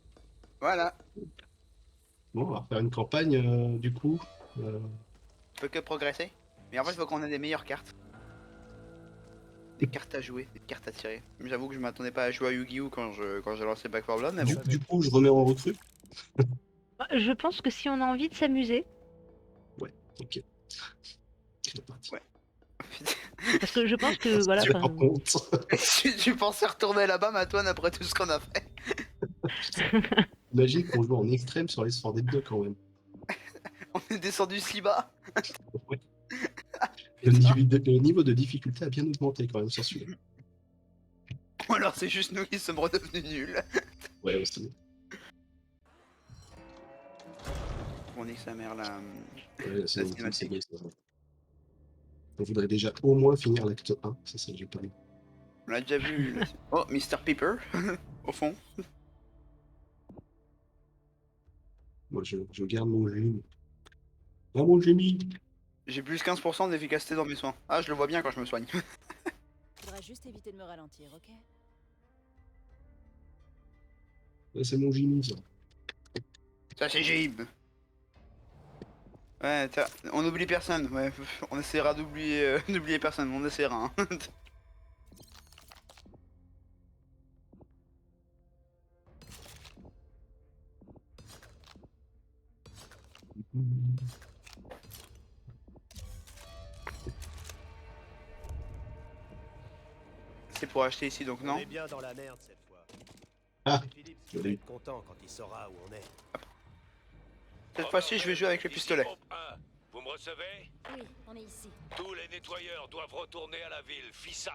Voilà. Bon, on va faire une campagne, du coup. On peut que progresser. Mais en fait, il faut qu'on ait des meilleures cartes. Des cartes à jouer, des cartes à tirer. J'avoue que je m'attendais pas à jouer à Yu-Gi-Oh quand j'ai lancé Back 4 Blood, mais bon. Du coup, je remets en recrue. Je pense que si on a envie de s'amuser, Ok. C'est parti. Ouais. parce que je pense que voilà. Tu enfin, rends compte. Si tu pensais retourner là-bas, Matouane, après tout ce qu'on a fait. Imagine qu'on joue en extrême sur les Sworded 2 quand même. On est descendu si bas. Ouais. Le niveau de difficulté a bien augmenté quand même sur celui-là. Ou alors c'est juste nous qui sommes redevenus nuls. Ouais, aussi. On nique sa mère là. Ouais, c'est La bon, cinématique. c'est bien, ça va. On voudrait déjà au moins finir l'acte 1, c'est ça que j'ai pas vu. On l'a déjà vu. Là. Oh, Mr. Pepper, au fond. Moi, je garde mon génie. Ah, mon génie! J'ai plus 15% d'efficacité dans mes soins. Ah, je le vois bien quand je me soigne. Faudrait juste éviter de me ralentir, ok? Ouais, c'est mon génie, ça. Ça, c'est Jib. Ouais, tiens, on oublie personne. Ouais, on essaiera d'oublier d'oublier personne. On essaiera. Hein. C'est pour acheter ici, donc non. On est bien dans la merde cette fois. Ah, C'est Philippe qui je va l'ai. être content quand il saura où on est. Cette fois-ci, je vais jouer avec le pistolet. Vous me recevez? Oui, on est ici. Tous les nettoyeurs doivent retourner à la ville. Fissa.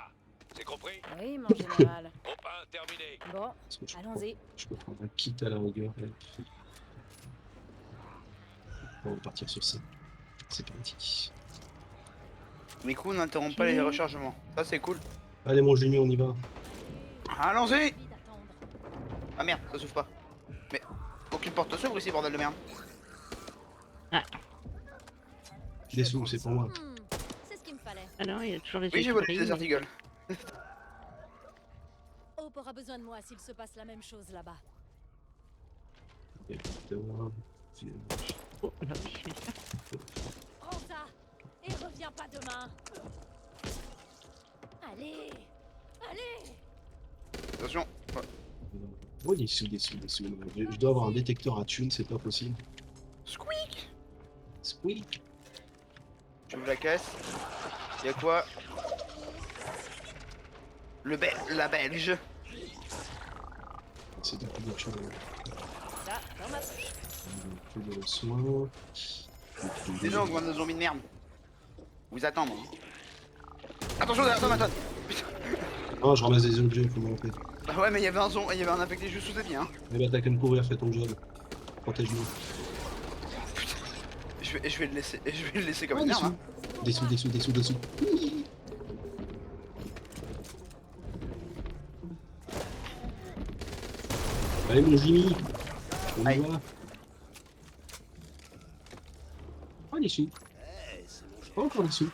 C'est compris? Oui, mon général. Groupe 1 terminé. Bon, Parce que allons-y. je peux prendre un kit à la rigueur. Là. On va partir sur ça. C'est parti. Du coup, on n'interrompt pas les rechargements. Ça, c'est cool. Allez, mon génie, on y va. Allons-y! Envie d'attendre. Ah merde, ça s'ouvre pas. Mais aucune porte s'ouvre ici, bordel de merde. Des sous, c'est pour moi. C'est ce qu'il me fallait. alors il y a toujours les Oui, yeux j'ai qui volé brillent, des mais- artigles. Hope aura besoin de moi s'il se passe la même chose là-bas. Oh, bah oui, mais ça. Prends ça et reviens pas demain. Allez, allez. Attention. Ouais. Oh, des sous. Je dois avoir un détecteur à thunes, c'est pas possible. Squeak! Squeak! J'ouvre la caisse. Y'a quoi? La belge. C'est de plusieurs choses. Ça, dans ma poche. Plus de soins. Des gens, de zombies de merde. Vous attendre. Attention derrière toi, Matane. Oh, je ramasse des objets, comment on fait? Bah ouais, mais il y avait un infecté juste sous tes pieds. Hein. Eh ben, t'as qu'à me couvrir, fais ton job. Protège-nous. Je vais le laisser comme Ah, une des merde. Hein. sous. Des sous. Allez, mon Jimmy! On y Aïe. va! Oh, des sous! Oh, encore des sous!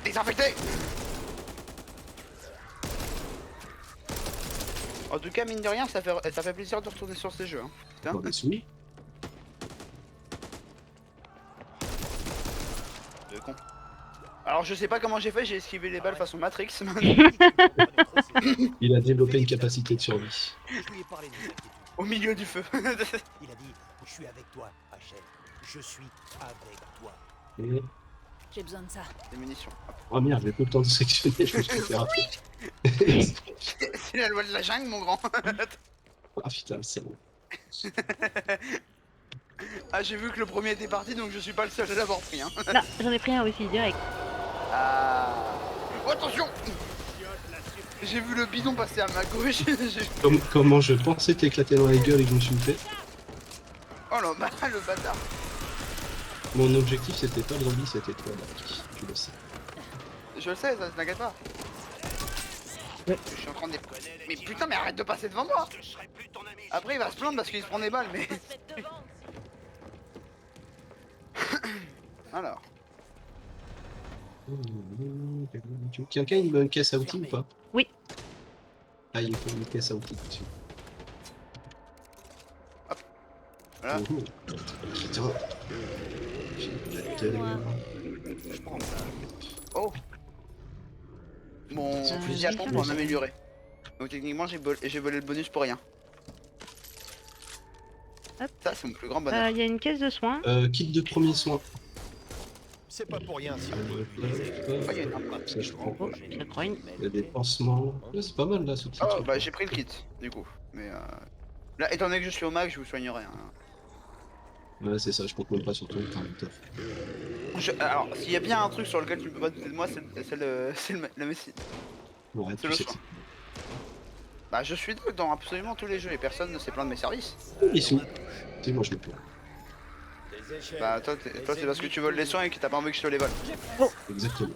Désinfecté. En tout cas, mine de rien, ça fait plaisir de retourner sur ces jeux. Hein. Putain. Encore des sous! De con. Alors je sais pas comment j'ai fait, j'ai esquivé les balles façon Matrix. Il a développé une capacité de survie. Je lui ai parlé de mes inquiétudes. Au milieu du feu. Il a dit, je suis avec toi, Rachel. Je suis avec toi. Et J'ai besoin de ça. Des munitions. Oh merde, j'ai plus le temps de sélectionner, je me suis fait rapide. C'est la loi de la jungle, mon grand. Ah putain, c'est bon. Ah, j'ai vu que le premier était parti, donc je suis pas le seul à l'avoir pris. Hein. Non, j'en ai pris un aussi, direct. Ah. Oh, attention. J'ai vu le bidon passer à ma gauche. Comment je pensais t'éclater dans la gueule et que je me suis fait. Oh le bâtard. Mon objectif c'était pas le zombie, c'était toi, Darky. Tu le sais. Je le sais, ça t'inquiète pas. Ouais. Je suis en train de... Mais putain, mais arrête de passer devant moi. Après il va se plaindre parce qu'il se prend des balles, mais... Alors... Quelqu'un a une caisse à outils ou pas? Oui. Ah, il faut une caisse à outils dessus. Hop. Voilà. Putain. Oh. Mon fusil à pompe en amélioré. Donc techniquement j'ai volé le bonus pour rien. Hop. Ça c'est mon plus grand bonheur. Il y a une caisse de soins. Kit de premier soin. C'est pas pour rien si on Oh, il y a une arme. Ça je prends. Oh, je crois une. Il y a des pansements. Ouais, c'est pas mal là ce petit Oh truc. bah j'ai pris le kit du coup. Mais là étant donné que je suis au max je vous soignerai. Hein. Ouais, c'est ça, je compte même pas sur toi, t'as un top. Alors s'il y a bien un truc sur lequel tu ne peux pas douter de moi c'est le messie. Ouais, C'est tu le sais soin. Bah je suis dans absolument tous les jeux et personne ne s'est plaint de mes services. ils sont. Tu sais, moi je l'ai plus. Bah toi c'est parce que tu voles les soins et que t'as pas envie que je te les vole. Exactement.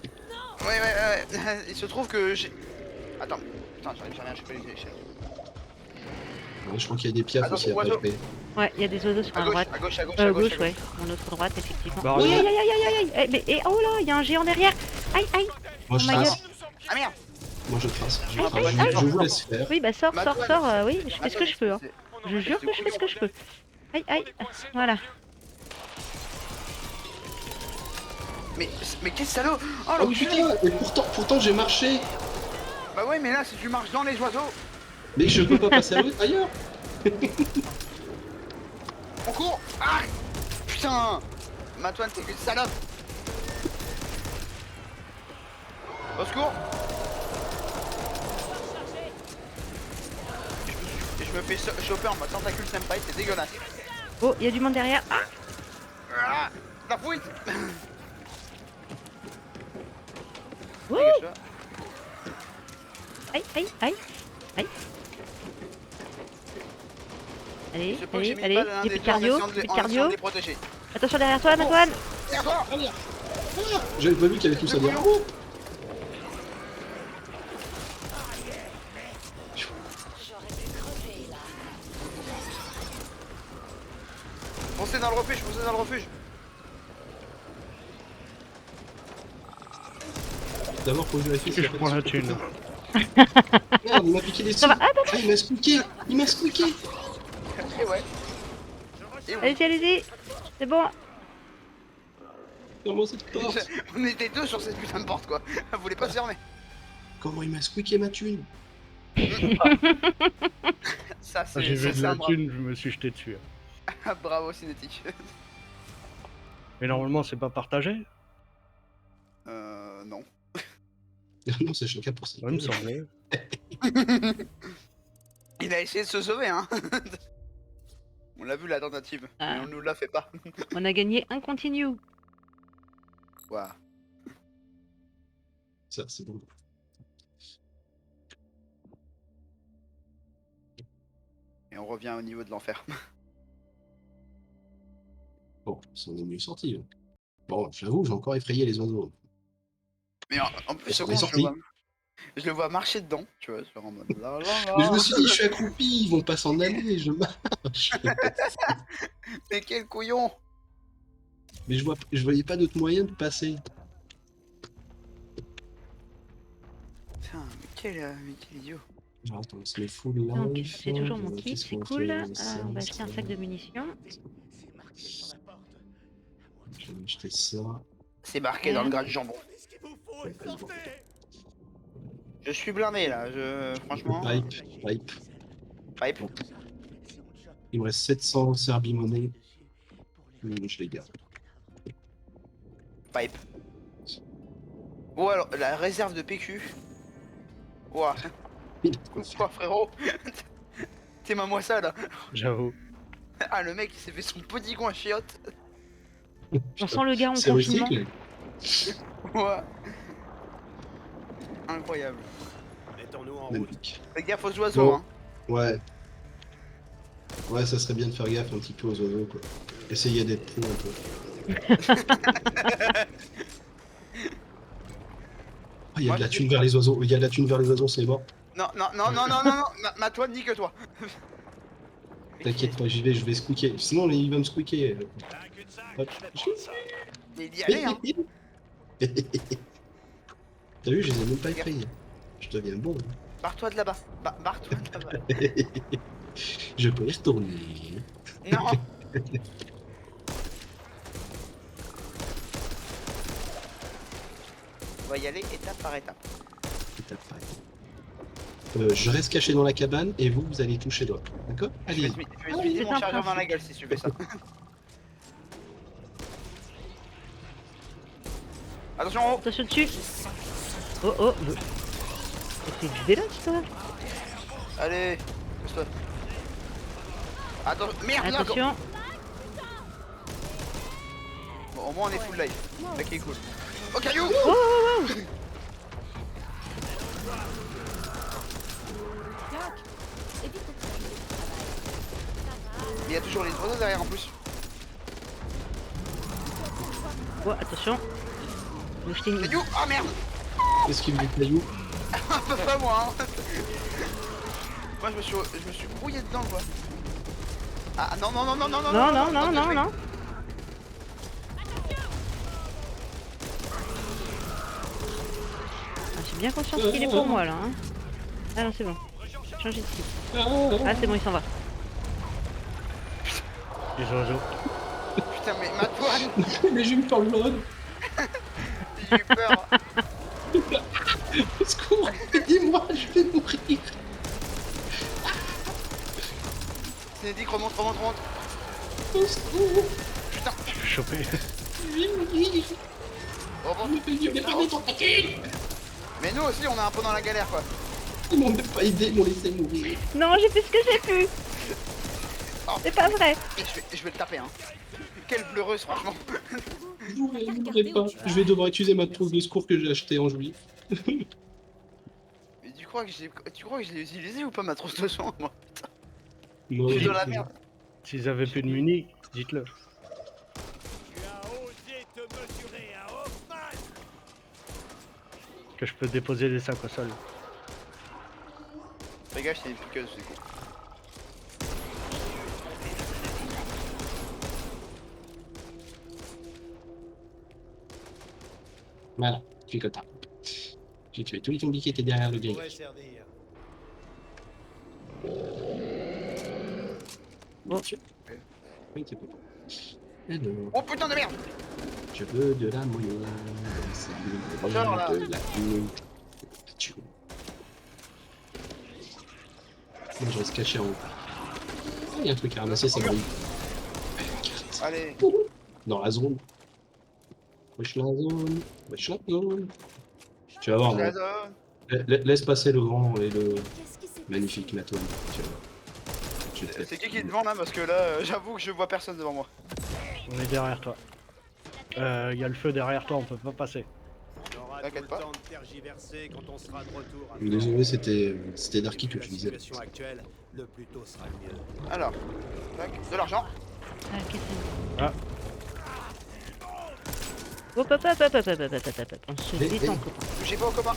Ouais. Il se trouve que j'ai... Attends. Putain j'arrive jamais à choper les échelles. Ouais, je crois qu'il y a des piafs aussi à oiseau. pas Ouais, il y a des oiseaux sur À la gauche, droite. à gauche, à gauche, À à gauche, gauche, à ouais. gauche. Mon autre droite, effectivement. Bah, Oui, regarde. aïe. Mais oh là, il y a un géant derrière. Aïe. Moi je ma trace. Ah merde. Moi je trace. Je Ah, trace. bah, Je vous laisse faire. Oui, bah sors. Oui, je fais ce que je peux. Hein. C'est- Je jure que je fais ce que je peux. Aïe. Voilà. Mais quel salaud. Oh Oh l'enculé. putain, et pourtant j'ai marché. Bah ouais mais là si tu marches dans les oiseaux, Mais je peux pas passer ailleurs. on court. Ah putain. Matouane t'es une salope. Au secours. Et je me fais choper en mode tentacule senpai, c'est dégueulasse. Oh, il y a du monde derrière. Ah, Ah, la fouille. Wouh. Dégage-toi. Aïe. Allez, Je peux que j'ai mis une allez. balle à l'un J'ai des plus de deux en cardio. essayant de Plus les- de en essayant de cardio. les protéger. Attention derrière toi, Matouane. Derrière-toi. J'avais pas vu qu'il y avait tout ça derrière. Foncez dans le refuge. D'abord faut vérifier Que s'il y je a pas prends de la soucis. thune. Merde, il m'a piqué les Ça va. Ah, Ah, il m'a squeaké. Et ouais. allez-y. C'est bon. Comment cette porte? On était deux sur cette putain de porte quoi. Elle voulait pas se fermer. Comment il m'a squeaké ma thune? Ça Ah, c'est j'ai vu de ça, la bravo. thune, je me suis jeté dessus. Bravo cinétique. Mais normalement, c'est pas partagé. Non. Non, c'est chacun pour ça. Ouais, il me semblait. Il a essayé de se sauver hein. On l'a vu la tentative, Ah. mais on nous l'a fait pas. On a gagné un continue. Waouh. Ça, c'est bon. Et on revient au niveau de l'enfer. Bon, ça en est mieux sorti. Hein. Bon, j'avoue, j'ai encore effrayé les oiseaux. Mais en plus, Ils sont second, sortis. je le vois marcher dedans, tu vois, genre en mode là, Mais je me suis dit, je suis accroupi, ils vont pas s'en aller, je marche. Mais quel couillon. Mais je voyais pas d'autre moyen de passer. Putain, mais quel idiot. Alors, attends, on se met full Donc, life. j'ai toujours mon kit, Qu'est-ce c'est qu'on cool. fait On va acheter un sac de munitions. Je vais acheter ça. C'est marqué dans le gras de jambon. Je suis blindé là, franchement. Pipe. Pipe. Il me reste 700 Serbi monnaie. Je les garde. Pipe. Oh alors, la réserve de PQ. Ouah. Quoi frérot? T'es ma moi ça là. J'avoue. Ah le mec il s'est fait son potigon à chiottes. On sent le gars en C'est confinement. recycle. Ouais. Incroyable. Mettons-nous en route. Magnifique. Fais gaffe aux oiseaux Bon. hein. Ouais. Ouais, ça serait bien de faire gaffe un petit peu aux oiseaux, quoi. Essayer d'être pro un peu. Ah, il y a Moi, de la je- thune vers les oiseaux. Il y a de la thune vers les oiseaux, c'est bon. Non, non, non, non, non, non, non, toi, nique toi. T'inquiète pas, j'y vais, je vais squeaker. Sinon, il va me squeaker. Hop. Mais il y allait hein. T'as vu, je les ai même pas effrayés. Je deviens bon. Barre-toi de là-bas. Barre-toi de là-bas. Je peux y retourner. Non. On va y aller étape par étape. Étape par étape. Je reste caché dans la cabane et vous, vous allez toucher l'autre. D'accord? Je Allez. vais te vider c'est mon un chargeur dans la principe. gueule si tu fais ça. Attention en haut. Attention dessus. Oh oh. C'est du déloge toi. Allez, pousse-toi. Attends, merde là, Attention. Bon, au moins on est full life. Ok, cool. Oh caillou. Oh, oh, oh. Mais il y a toujours les oiseaux derrière en plus. Oh, attention. Je t'ai mis. Caillou. Ah merde. Qu'est-ce qu'il me dit, caillou? Pas moi hein. Moi je me suis brouillé dedans quoi. Ah non non non non non non Non, non, non, non, non. Ah, j'ai bien conscience qu'il est pour moi là. Hein. Ah non, c'est bon. Changer de site. Ah, c'est bon, il s'en va. Les oiseaux. Putain mais ma toile. Mais je vais me faire le mode. J'ai eu peur. Au secours, aidez-moi, je vais mourir. Cinédic remonte, remonte, remonte. Au secours, Putain, Je suis chopé. je vais mourir. remonte. Je vais pas mettre en paquet. Mais nous aussi on est un peu dans la galère quoi. Ils m'ont même pas aidé, ils m'ont laissé mourir. Non, j'ai fait ce que j'ai pu. Oh, C'est pas vrai. je vais le taper hein. Quelle pleureuse franchement. Je ne mourrai pas. Je vais devoir utiliser ma trousse de secours que j'ai achetée en juillet. Mais tu crois que je l'ai utilisé ou pas ma trousse de soins moi? Non, Je suis dans la merde. S'ils avaient plus de muni, dites-le. Tu as osé te mesurer à Hoffman. Que je peux déposer les sacs au sol. Fais gaffe, c'est une piqueuse du coup. Voilà, tu fais comme ça. J'ai tué tous les zombies qui étaient derrière le grillage. Pourrait servir. Bon. Oui, c'est bon. Alors, Oh putain de merde. je veux de la moyenne. Genre, là. De la thune. Moi, je reste caché en haut. Oh, il y a un truc à ramasser, ça brille. Allez. Dans la zone. Wesh la zone. Wesh la zone. Tu vas voir, La moi. zone. Laisse passer le grand et le Qu'est-ce qui s'est magnifique Maton. Tu vas voir. Je te C'est qui est devant là parce que là j'avoue que je vois personne devant moi. On est derrière toi. Il y a le feu derrière toi, on peut pas passer. On aura tout T'inquiète le pas. temps de tergiverser quand on sera de retour. à Désolé, c'était Darky Vu que la tu disais. situation actuelle, le plus tôt sera le mieux. Alors. Tac, de l'argent. Ah, qu'est-ce que Ah. c'est? Hop, hop, hop, hop, hop, hop, hop, hop, hop, hop. On se Eh, détend, eh. copain. Touchez pas au commun.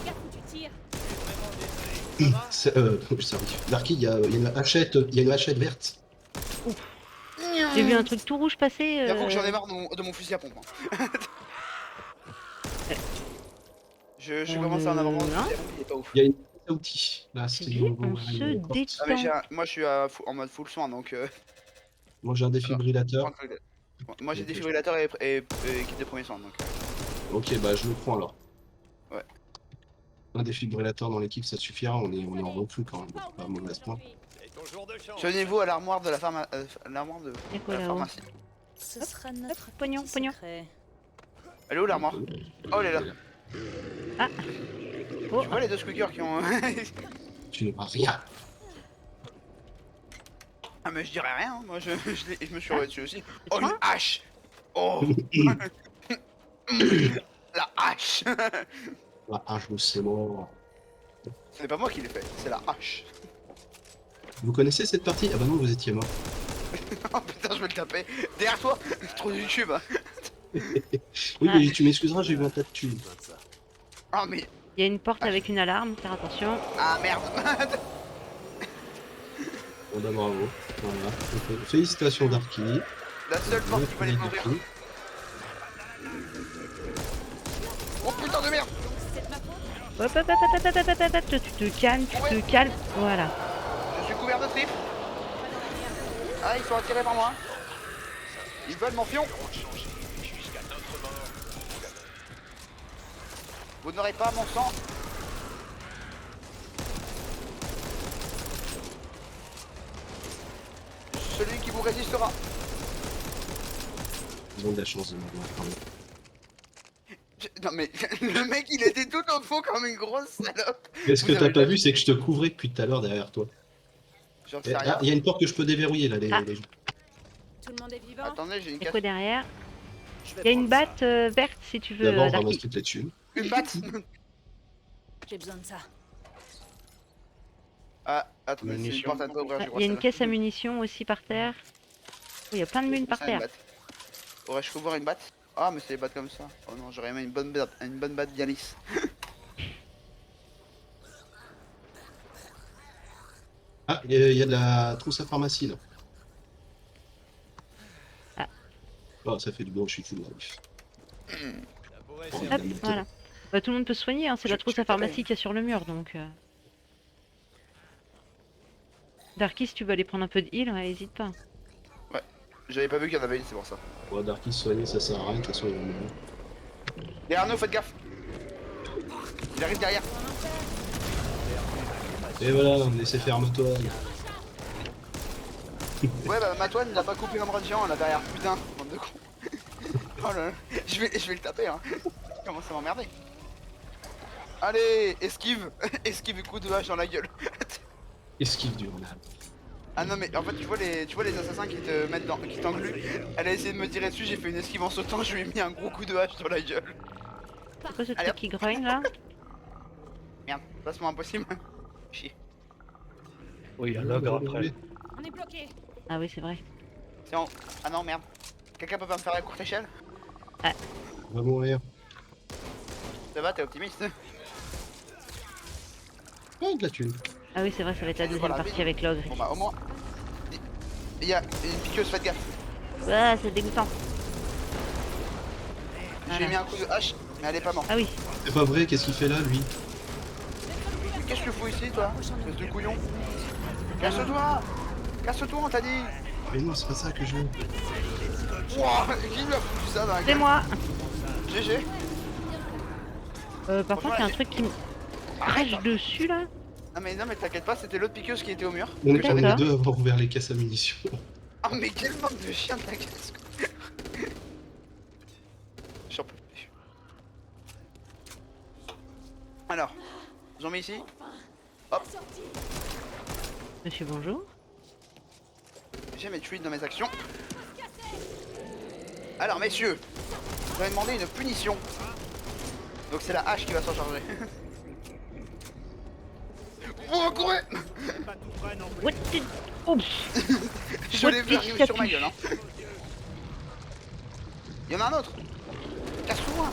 Ça arrive. Darky, il y a une hachette verte. J'ai vu un truc tout rouge passer. J'avoue que j'en ai marre de mon fusil à pompe. hein. je On commence à en avoir marre. est là. Il est pas ouf. Il y a une boîte à outils. Là, J'ai c'est vu, nouveau. on Ouais, se il y a une porte. détend. Ah, mais moi je suis en mode full soin donc. Moi, j'ai un défibrillateur. Moi j'ai défibrillateur et kit de premier soin donc. Ok, bah je le prends alors. Ouais. Un défibrillateur dans l'équipe, ça suffira. On est en reflux quand même. Pas à mauvais point. C'est ton jour de chance. Tenez-vous à l'armoire de la pharmacie. Et quoi la là-haut? Ce sera notre pognon, petit pognon. secret. Elle est où l'armoire? Oh elle est là. Ah. Oh, Tu vois les deux squeakers qui ont... Tu ne vois rien. Ah mais je dirais rien, hein. Moi je me suis Ah. revu dessus aussi. c'est Oh une toi hache. Oh la hache. Ah, un jour c'est mort. Ce n'est pas moi qui l'ai fait, c'est la hache. Vous connaissez cette partie? Ah bah non, vous étiez mort. Oh putain je vais le taper. Derrière toi. Trop de YouTube. Oui, Ah. mais tu m'excuseras, j'ai vu un tas de thunes. Oh mais... il y a une porte avec une alarme, faire attention. Ah merde. Bon bah bravo. Voilà. Donc, félicitations Darky. La seule porte qu'il fallait ouvrir. Oh putain de merde. Hop, hop, hop, hop, hop, hop, hop, hop, tu te calmes, tu te calmes. Voilà. Je suis couvert de tripes. Ah ils sont attirés par moi. Ils veulent mon fion. Vous n'aurez pas mon sang. Celui qui vous résistera. Ils ont de la chance de m'avoir parlé. Non mais le mec il était tout au fond comme une grosse salope. Mais ce que Vous t'as avez pas la- vu, c'est que je te couvrais depuis tout à l'heure derrière toi. J'en Et- sais rien. Ah, il y a une porte que je peux déverrouiller là, Ah. les... Tout le monde est vivant? Attendez, j'ai une Et casse. quoi derrière? Je vais Il y a une prendre ça. batte verte si tu veux, D'abord, on Darky. ramasse toutes les thunes. Une batte. J'ai besoin de ça. Ah, attendez, c'est une Munitions. porte à pas ouvrir, Ah, je il crois. y a une celle-là. caisse à munitions aussi par terre. Oh, il y a plein de munes par Ça, une terre. batte. Aurais-je pu voir une batte? Ah, mais c'est des battes comme ça. Oh non, j'aurais aimé une bonne batte bien lisse. Ah, il y a de la trousse à pharmacie là. Ah. Oh, ça fait du bien, je suis full life. Ça pourrait Hop, servir. Hop, voilà. Bah, tout le monde peut se soigner, hein. C'est la Je- trousse je à vais taper. pharmacie qu'il y a sur le mur, donc... Darky, si tu veux aller prendre un peu de heal, ouais, hésite pas. J'avais pas vu qu'il y en avait une, c'est pour ça. Bon, Darky se soigner, ça sert à rien, de toute façon, il va mourir. Derrière nous, faites gaffe. Il arrive derrière. Et voilà, laissez faire Matoine. Ouais, bah Matoine, il a pas coupé un bras de géant là derrière. Putain, bande de cons. Oh là là, je vais le taper, hein. Il commence à m'emmerder. Allez, esquive. Esquive et coup de hache dans la gueule. Esquive du renard. Ah non mais en fait tu vois les assassins qui te mettent dans, qui t'engluent. Elle a essayé de me tirer dessus, j'ai fait une esquive en sautant, je lui ai mis un gros coup de hache dans la gueule. C'est quoi ce Allez, truc hop. qui grogne, là? Merde, placement impossible. Chier. Oui, il y a l'ogre après. On est bloqué. Ah oui, c'est vrai. C'est en... Ah non merde. Quelqu'un peut pas me faire à courte échelle? On va mourir. Ça va, t'es optimiste? Oh, de la thune. Ah oui, c'est vrai, ça va être la deuxième Voilà, partie vite. avec l'ogre. Bon bah au moins... Il y a une piqueuse, faites gaffe. Ah, c'est dégoûtant. J'ai mis un coup de hache, mais elle est pas morte. Ah oui. C'est pas vrai, qu'est-ce qu'il fait là, lui? Qu'est-ce que tu fous ici toi? Espèce de couillon. Casse-toi! Casse-toi on t'a dit! Mais non, c'est pas ça que je veux. Wouah, qui lui a foutu ça dans la C'est gueule? moi. GG. Par contre, il y a un truc qui me Arrête! crache dessus, là. Non mais t'inquiète pas, c'était l'autre piqueuse qui était au mur. On est Que pas j'avais- les D'accord. deux à avoir ouvert les caisses à munitions. Ah mais quelle bande de chien de la caisse. J'en peux plus. Alors, j'en mets ici. Monsieur, bonjour. J'ai mes tweets dans mes actions. Alors messieurs, je vais demander une punition. Donc c'est la hache qui va s'en charger. Oh courez! Pas tout près non plus. What the... Oh, pff. Je l'ai vu arriver sur ma gueule hein. Il y en a un autre. Casse-toi.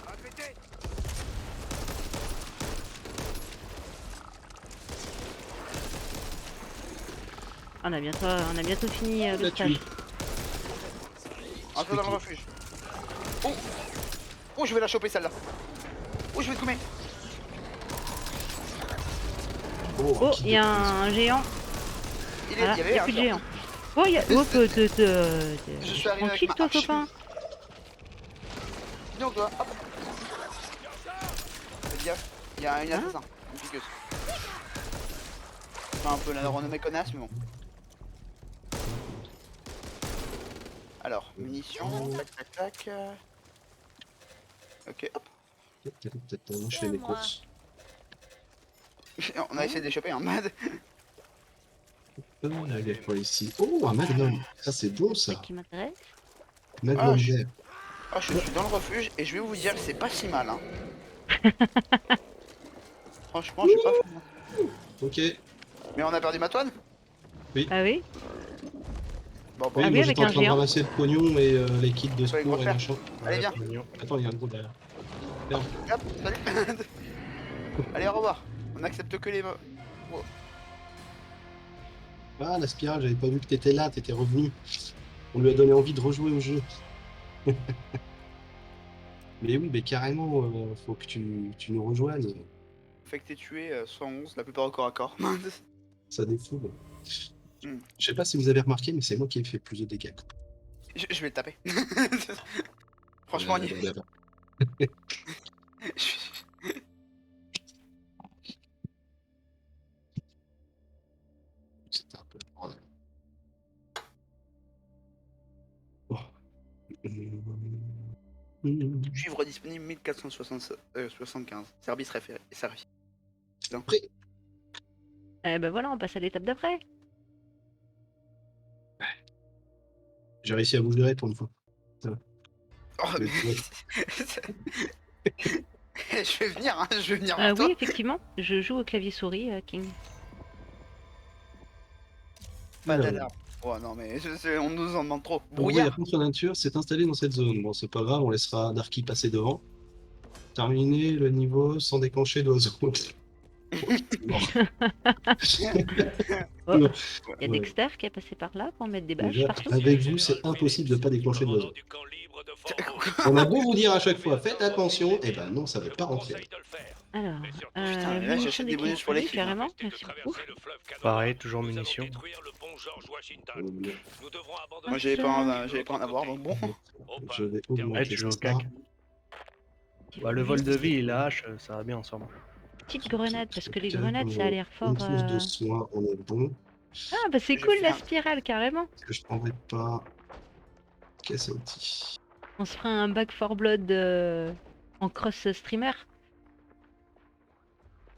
Répétez. On a bientôt fini le La stage. thune. Entre dans le refuge. Oh! Oh, je vais la choper celle-là. Oh, je vais te gommer. Oh, il y a un géant. Voilà, Il y il avait n'y a un plus de géant. géant. Oh, il y a... Oh, Je suis arrivé avec tranquille, ma toi, hache. copain. Dis donc toi, hop. Fais gaffe, il y a une Hein assassin, une piqueuse. fait un peu la renommée connasse, mais bon. Alors, munitions, tac tac tac. Ok, hop. Moi, je fais mes courses. On a essayé d'échapper en mode. Allez, pour ici. Oh, un magnum. Ça, c'est bon, Ce ça. qui m'intéresse. Magnum vert. Oh, je suis dans le refuge et je vais vous dire que c'est pas si mal. Hein. Franchement, je suis pas fou. Ok. Mais on a perdu Matoine. Ah oui? Bon, Oui, Ah oui, moi avec j'étais en un train de géant. ramasser le pognon et les kits de Ouais, gros secours et frère. machin. Allez, viens. Mignon. Attends, il y a un gros derrière. Merde. Hop, salut. Allez, au revoir. On accepte que les. Ah, la spirale, j'avais pas vu que t'étais là, t'étais revenu. On lui a donné envie de rejouer au jeu. Mais oui, mais carrément, faut que tu nous rejoignes. Fait que t'es tué 111, la plupart au corps à corps. Ça défoule. Hmm. Je sais pas si vous avez remarqué, mais c'est moi qui ai fait plus de dégâts. Je vais le taper. Franchement, on y est. C'est un peu le bordel. Bon. Suivre disponible 1475. Service référé. Servi. Après, Eh ben voilà, on passe à l'étape d'après. j'ai réussi à vous gérer pour une fois. Oh, Mais mais... je vais venir, hein, je vais venir vers Oui, toi. effectivement, je joue au clavier souris, King. Pas Alors, d'alarme. Oh non, mais on nous en demande trop. en gros, il y a Brouillard. contre-nature, c'est installé dans cette zone. Bon, c'est pas grave, on laissera Darky passer devant. Terminer le niveau sans déclencher d'oiseau. Bon, c'est mort. Oh, il y a Ouais. Dexter qui est passé par là pour mettre des bâches Déjà, partout. avec vous, c'est impossible de pas déclencher d'oiseau. Du camp libre de Fort-Rouge. On a beau vous dire à chaque fois, faites attention, et ben non, ça veut pas rentrer. Conseille de le faire. Alors, Mais surtout, Putain, mais là, j'achète des bonus pour l'équipe, hein. carrément, Évitez de merci beaucoup. traverser le fleuve Canada. Pareil, toujours Nous allons munitions. détruire le pont George Washington. Euh, Nous devrons abandonner. Moi, j'allais pas en avoir, donc bon. Je vais Ouais, augmenter tu joues au ça. cac. Bah, le vol de vie et la hache, ça va bien ensemble. Petite grenade, parce que les Tac, grenades, ça a l'air fort. Une trousse de soins, on est bon. Ah, bah c'est Je cool vais la faire- spirale, carrément. Est-ce que je prendrais pas caisse à outils? On se fera un back for blood en cross streamer.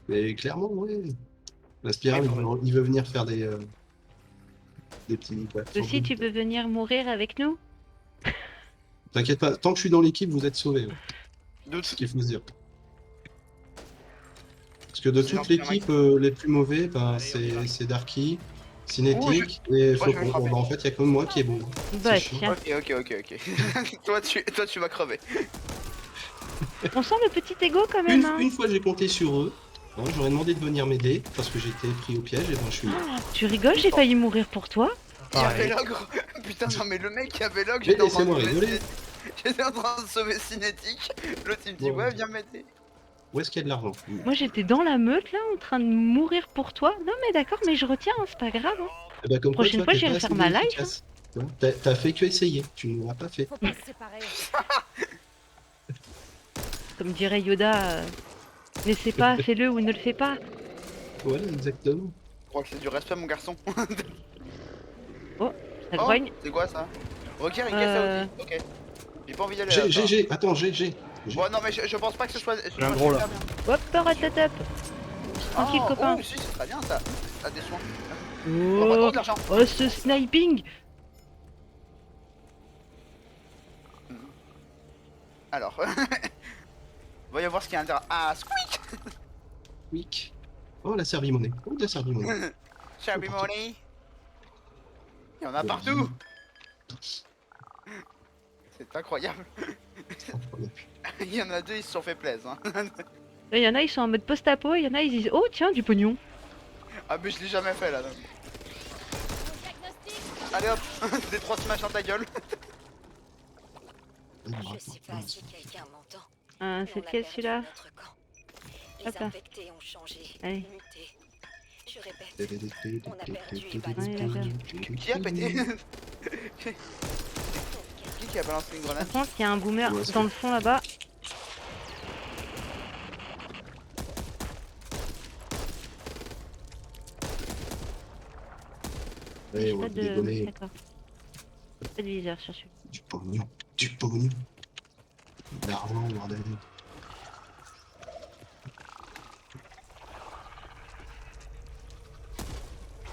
Mais clairement, ouais. La spirale, il veut venir faire des petits. Ouais, sans Aussi, doute. tu peux venir mourir avec nous. T'inquiète pas, tant que je suis dans l'équipe, vous êtes sauvés. Ouais. Doute. Ce qu'il faut se dire. Parce que de C'est toute gentil, l'équipe, les plus mauvais, ben, c'est Darky, Cinétique et je vais Faucon. frapper. Bon, en fait, il n'y a que moi qui est bon. Bah chiant. tiens, Ok. toi, tu vas crever. on sent le petit ego quand même. Hein. Une fois, j'ai compté sur eux. Hein, j'aurais demandé de venir m'aider parce que j'étais pris au piège et ben je suis mort. Tu rigoles, j'ai failli mourir pour toi. Il y Ouais. avait l'ogre. Putain, non, mais le mec qui avait l'ogre, Mais laissez-moi rigoler. J'étais en train de sauver Cinétique. L'autre, il me dit, Bon. ouais, viens m'aider. Où est-ce qu'il y a de l'argent? Moi j'étais dans la meute là, en train de mourir pour toi. Non mais d'accord, mais je retiens, hein, c'est pas grave. Hein. Eh ben, comme quoi, Prochaine tu vois, fois, t'es j'irai pas faire assez ma live, efficace. Tu vois, T'as fait que essayer, tu ne l'as pas fait. Faut pas se séparer. Comme dirait Yoda, laissez pas, fais-le ou ne le fais pas. Voilà, exactement. Je crois que c'est du respect, mon garçon. Ça Oh, grogne. c'est quoi ça? Requiert une caisse à outils. Ok. J'ai pas envie d'aller là. J'ai, attends, j'ai. Bon, non, mais je pense pas que ce soit. J'ai un gros, là. Hop, ratatap. Tranquille, copain. Oh, si, c'est très bien ça. Ça a des soins. Oh, Oh, de l'argent. oh, ce sniping. Alors. Voyons voir ce qu'il y a à l'intérieur. Ah, squeak! Quick. Oh, la servimonnaie. Oh, la servimonnaie. Shabby money. Il y en a partout. C'est incroyable. Il y en a deux, ils se sont fait plaisir. Hein. Il y en a, ils sont en mode post-apo, il y en a, ils disent oh tiens, du pognon. Ah, mais je l'ai jamais fait là. Allez hop, des 3 smash dans ta gueule. Je sais pas si quelqu'un m'entend. Ah, mais c'est on a lequel perdu celui-là? notre camp. Les Hop là. infectés ont changé, Allez. muté. Je répète, on a perdu les balles. Ouais, d'accord. Qui a pété? Qui a balancé une grenade? Par contre, il y a un boomer Ouais, c'est dans le fond là-bas. Ouais, J'ai on pas va de... dégonner. D'accord. Pas de viseur sur celui. Du pognon. Du pognon. De l'argent, bordel.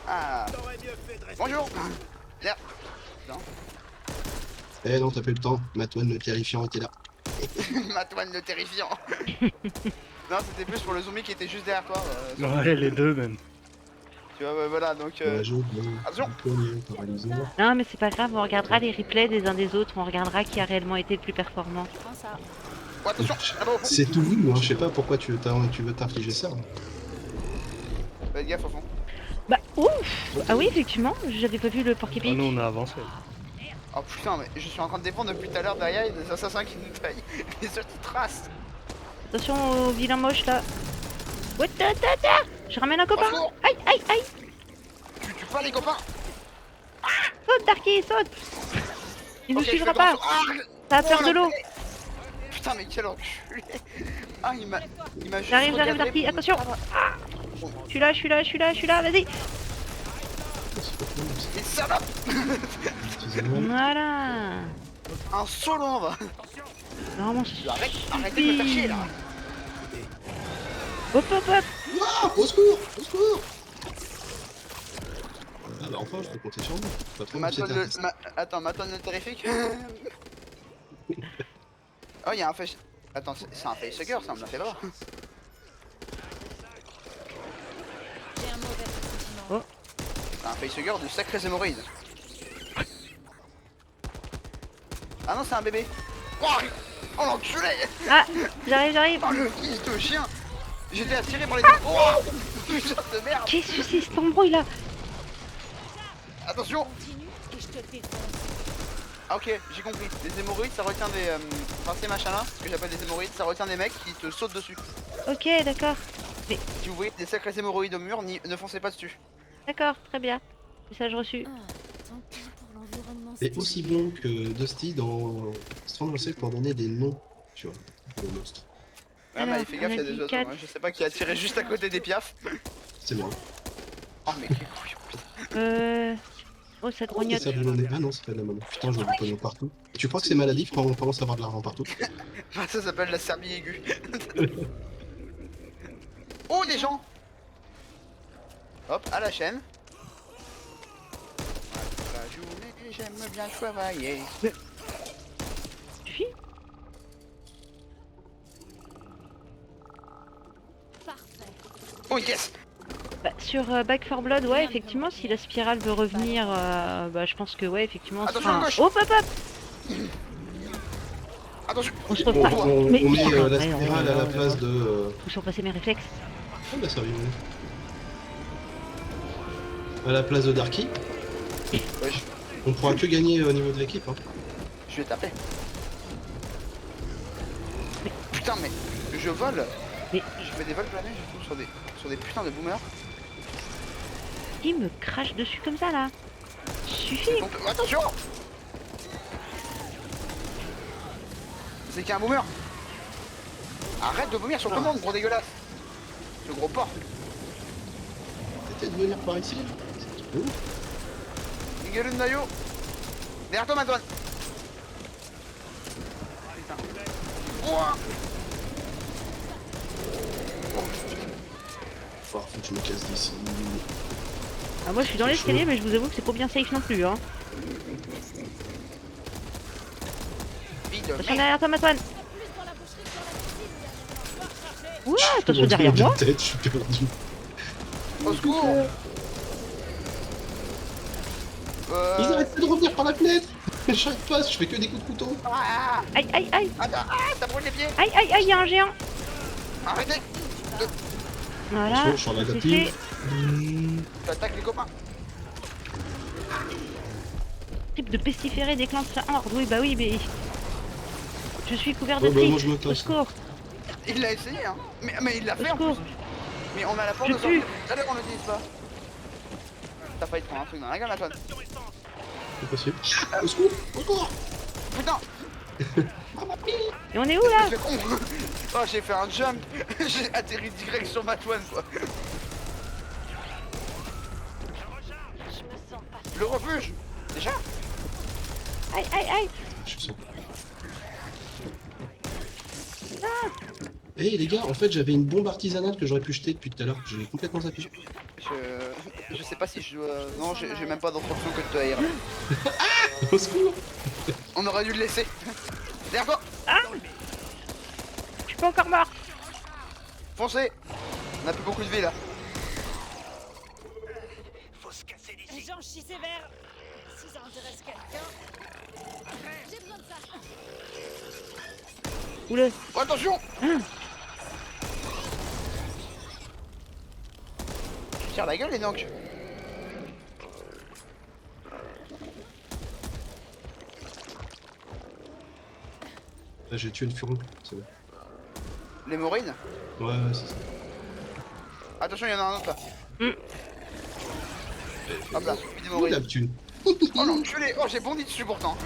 Ah, T'aurais mieux fait de rester. bonjour. Là. Eh non, t'as pas eu le temps. Matouane le terrifiant était là. Matouane le terrifiant. Non, c'était plus pour le zombie qui était juste derrière toi. Ouais, les deux même. Tu vois, ouais, voilà, donc... Ouais, attention. paralysé. Non, mais c'est pas grave, on regardera les replays des uns des autres, on regardera qui a réellement été le plus performant. Prends ça. Oh, attention. Ah bon, C'est tout voulu, hein. Je sais pas pourquoi tu veux t'infliger ça. faites gaffe au fond. Bah, ouf. Ah oui, effectivement, j'avais pas vu le Ah, porc-épic. nous on a avancé. Oh putain, mais je suis en train de défendre depuis tout à l'heure derrière, il y a des assassins qui nous taillent. Les autres ils tracent. Attention au vilain moche là. What je ramène un copain. Au secours. Aïe, aïe, aïe. Tu tues pas les copains. Saute, Darky, saute. Il nous Ok, suivra je fais pas. grand saut. Ça a peur Oh, de l'eau. l'enculé. Putain, mais quel enculé. Ah, il m'a juste J'arrive, recadré Darky, pour me- attention. Je suis là, vas-y. Et salope. Voilà. Un solo en bas. Vraiment, Arrêtez de me faire chier là. hop, hop, hop. Ah, au secours. Au secours. Ah bah enfin, je peux compter sur vous. Pas trop, Matouane c'était un le... test. Attends, Matouane le terrifique. Oh, il y a un face... Attends, c'est un facehugger, ça, on me l'a fait voir. J'ai un mauvais pressentiment. C'est un facehugger de sacrés hémorroïdes. Ah non, c'est un bébé. Oh l'enculé. Ah, j'arrive. Oh le fils de chien. J'étais attiré par les deux. Oh putain de merde. Qu'est-ce que c'est cet embrouille là? Attention. Continue et je te défonce. Ah ok, j'ai compris. Les hémorroïdes, ça retient des... Enfin ces machins là, ce que j'appelle des hémorroïdes, ça retient des mecs qui te sautent dessus. Ok, d'accord. Si vous voyez des sacrés hémorroïdes au mur, ne foncez pas dessus. D'accord, très bien. Message reçu. Ah, tant pis pour l'environnement. C'est aussi bon que Dusty dans Stranger Things pour donner des noms, tu vois, aux monstres. Ouais, Alors, bah fais gaffe, on a il y a des dit autres. quatre. Ouais, je sais pas qui a tiré juste à côté des piafs. C'est bien. Oh mais quel couillon. Oh, ça Oh, grognote. ça boulonnait. Ah non, c'est pas de la monnaie. Putain, je vois du pognon partout. Tu crois que c'est maladif quand on commence à avoir de l'argent partout? Ah, ça s'appelle la Serbie aiguë. Oh des gens. Hop, à la chaîne. La journée, j'aime bien travailler. Suffit. Parfait. Oh yes. Bah, sur Back 4 Blood, ouais, effectivement, si la spirale veut revenir, bah, je pense que, ouais, effectivement, on se Attention, fera un... gauche. Hop, hop, hop. Attention. On se On, refera. on Mais met la ouais, spirale à la place de... faut surpasser mes réflexes. Oh bah ça arrive. À la place de Darky. Wesh, On pourra que gagner au niveau de l'équipe. Hein. je vais taper. Putain mais je vole. Mais Je fais des vols planés, je trouve sur des putains de boomers. il me crache dessus comme ça là. Suffit. Donc, attention. C'est qu'il y a un boomer. Arrête de vomir sur tout le monde, gros dégueulasse. Ce gros porc. Peut-être de venir par ici. C'est cool. Miguel Nayo. Derrière toi, Madone. Putain. Ouah. Faut que je me casse d'ici. Ah, moi je suis dans l'escalier, mais je vous avoue que c'est pas bien safe non plus. Hein. Vide. Attention derrière toi, Matouane. Ouah, Je attention suis derrière de moi. tête, je suis perdu. Au secours. Ils arrêtent pas de revenir par la fenêtre. J'arrive pas, je fais que des coups de couteau. Ah, Aïe, aïe, aïe. attends, ah, ça brûle les pieds. Aïe, aïe, aïe, il y a un géant. Arrêtez. Voilà, Attention, je suis en c'est adaptive. fait. J'attaque les copains. Type de pestiféré déclenche ça. Oh, oui, bah oui, mais... Je suis couvert de Oh, bah, moi, fric. je me Au casse. secours. Il l'a essayé, hein. Mais il l'a Au fait en plus. secours. Mais on a la porte Je de pue. sortie. Tout à l'heure, on l'utilise pas. T'as failli te prendre un truc dans la gueule, Antoine. C'est possible. Au secours, au secours. Putain. Et on est où là? Je fais con. Oh, j'ai fait un jump. J'ai atterri direct sur Matouane, quoi. Je me sens pas Le refuge. Déjà. Aïe, aïe, aïe. Je suis sûr. Eh les gars, en fait j'avais une bombe artisanale que j'aurais pu jeter depuis tout à l'heure. J'ai complètement zappé. Je sais pas si je dois... Non, j'ai même pas d'autre option que de te haïr. Au secours. On aurait dû le laisser. Derrière toi. Je suis pas encore mort. Foncez. On a plus beaucoup de vie là. Faut se casser d'ici. Jean chie sévère. Si ça intéresse quelqu'un. J'ai besoin de ça. Oula. Oh, attention. Tu tires la gueule les nocs. Là, j'ai tué le furon, c'est bon. L'hémorroïde. Ouais, c'est ça. Attention, il y en a un autre là. Hop là, plus Où d'hémorroïde. la thune? Oh l'enculé. Oh, j'ai bondi dessus pourtant.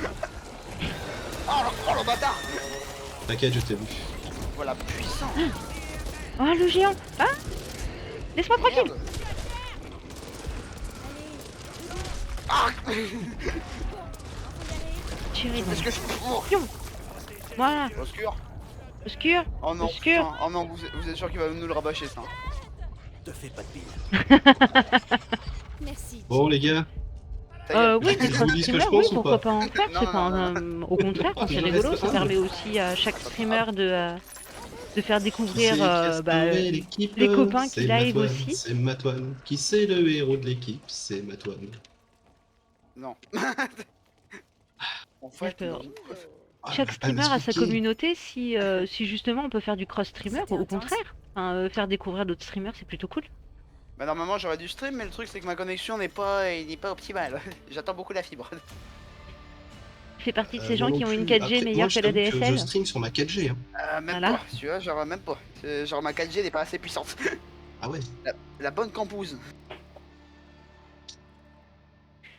Oh le bâtard. T'inquiète, je t'ai vu. Voilà, puissant. Oh, le géant. Ah, laisse-moi tranquille. Merde. Ah. Tirer dans Est-ce que je peux pour le... Voilà. Au secours. Au secours. Oh non, Au secours. putain. Oh non, vous êtes sûr qu'il va nous le rabâcher ça. Te fais pas de bile. Merci. Bon les gars, Oui, des Je vous dis ce que je streamers, oui, pense ou pourquoi pas pas en faire, Non, c'est non, pas non, au contraire, quand Je c'est rigolo, reste ça humble. permet aussi à chaque streamer de faire qui découvrir c'est qui a sauvé l'équipe, les copains qui c'est live Matoine, aussi. C'est Matoine. Qui c'est le héros de l'équipe? C'est Matoine. Non. En fait, D'accord. non. Chaque Ah, streamer a sa m'expliquer. communauté, si justement on peut faire du cross-streamer, C'était au intense. contraire. Enfin, faire découvrir d'autres streamers, c'est plutôt cool. Bah normalement j'aurais dû stream, mais le truc c'est que ma connexion n'est pas optimale. J'attends beaucoup la fibre. Il fait partie de ces Moi gens non qui ont une plus. 4G Après, meilleure moi, que je la t'avoue que DSL. Je stream sur ma 4G. Hein. Même Voilà. pas, tu vois, genre même pas. Genre ma 4G n'est pas assez puissante. Ah ouais. La bonne campouse.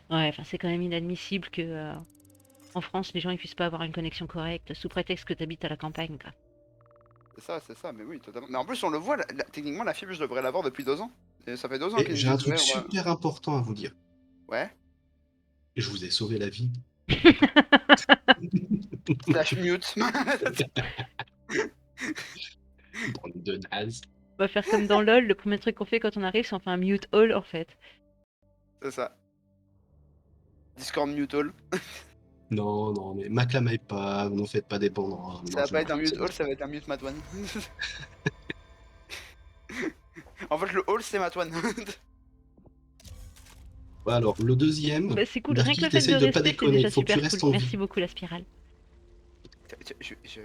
Ouais, enfin c'est quand même inadmissible que en France les gens ils puissent pas avoir une connexion correcte sous prétexte que t'habites à la campagne, quoi. C'est ça, mais oui, totalement. Mais en plus on le voit, techniquement la fibre je devrais l'avoir depuis 2 ans. Et ça fait 2 ans Et qu'il j'ai un truc ouais. super important à vous dire. Ouais. Je vous ai sauvé la vie. Slash mute. Bande de naze. On va faire comme dans LoL, le premier truc qu'on fait quand on arrive, c'est on fait un mute all en fait. C'est ça. Discord mute all. Non, non, mais m'acclamez pas, vous n'en faites pas dépendant. Ça va pas être un mute all, ça va être un mute Matwan. En fait le all c'est Matwan. Ouais, alors, le deuxième, Bah, c'est cool, Darky, rien que le fait t'essayes de de pas rester, c'est déconner, déjà faut que tu super restes cool. en vie. Merci beaucoup la spirale. Je...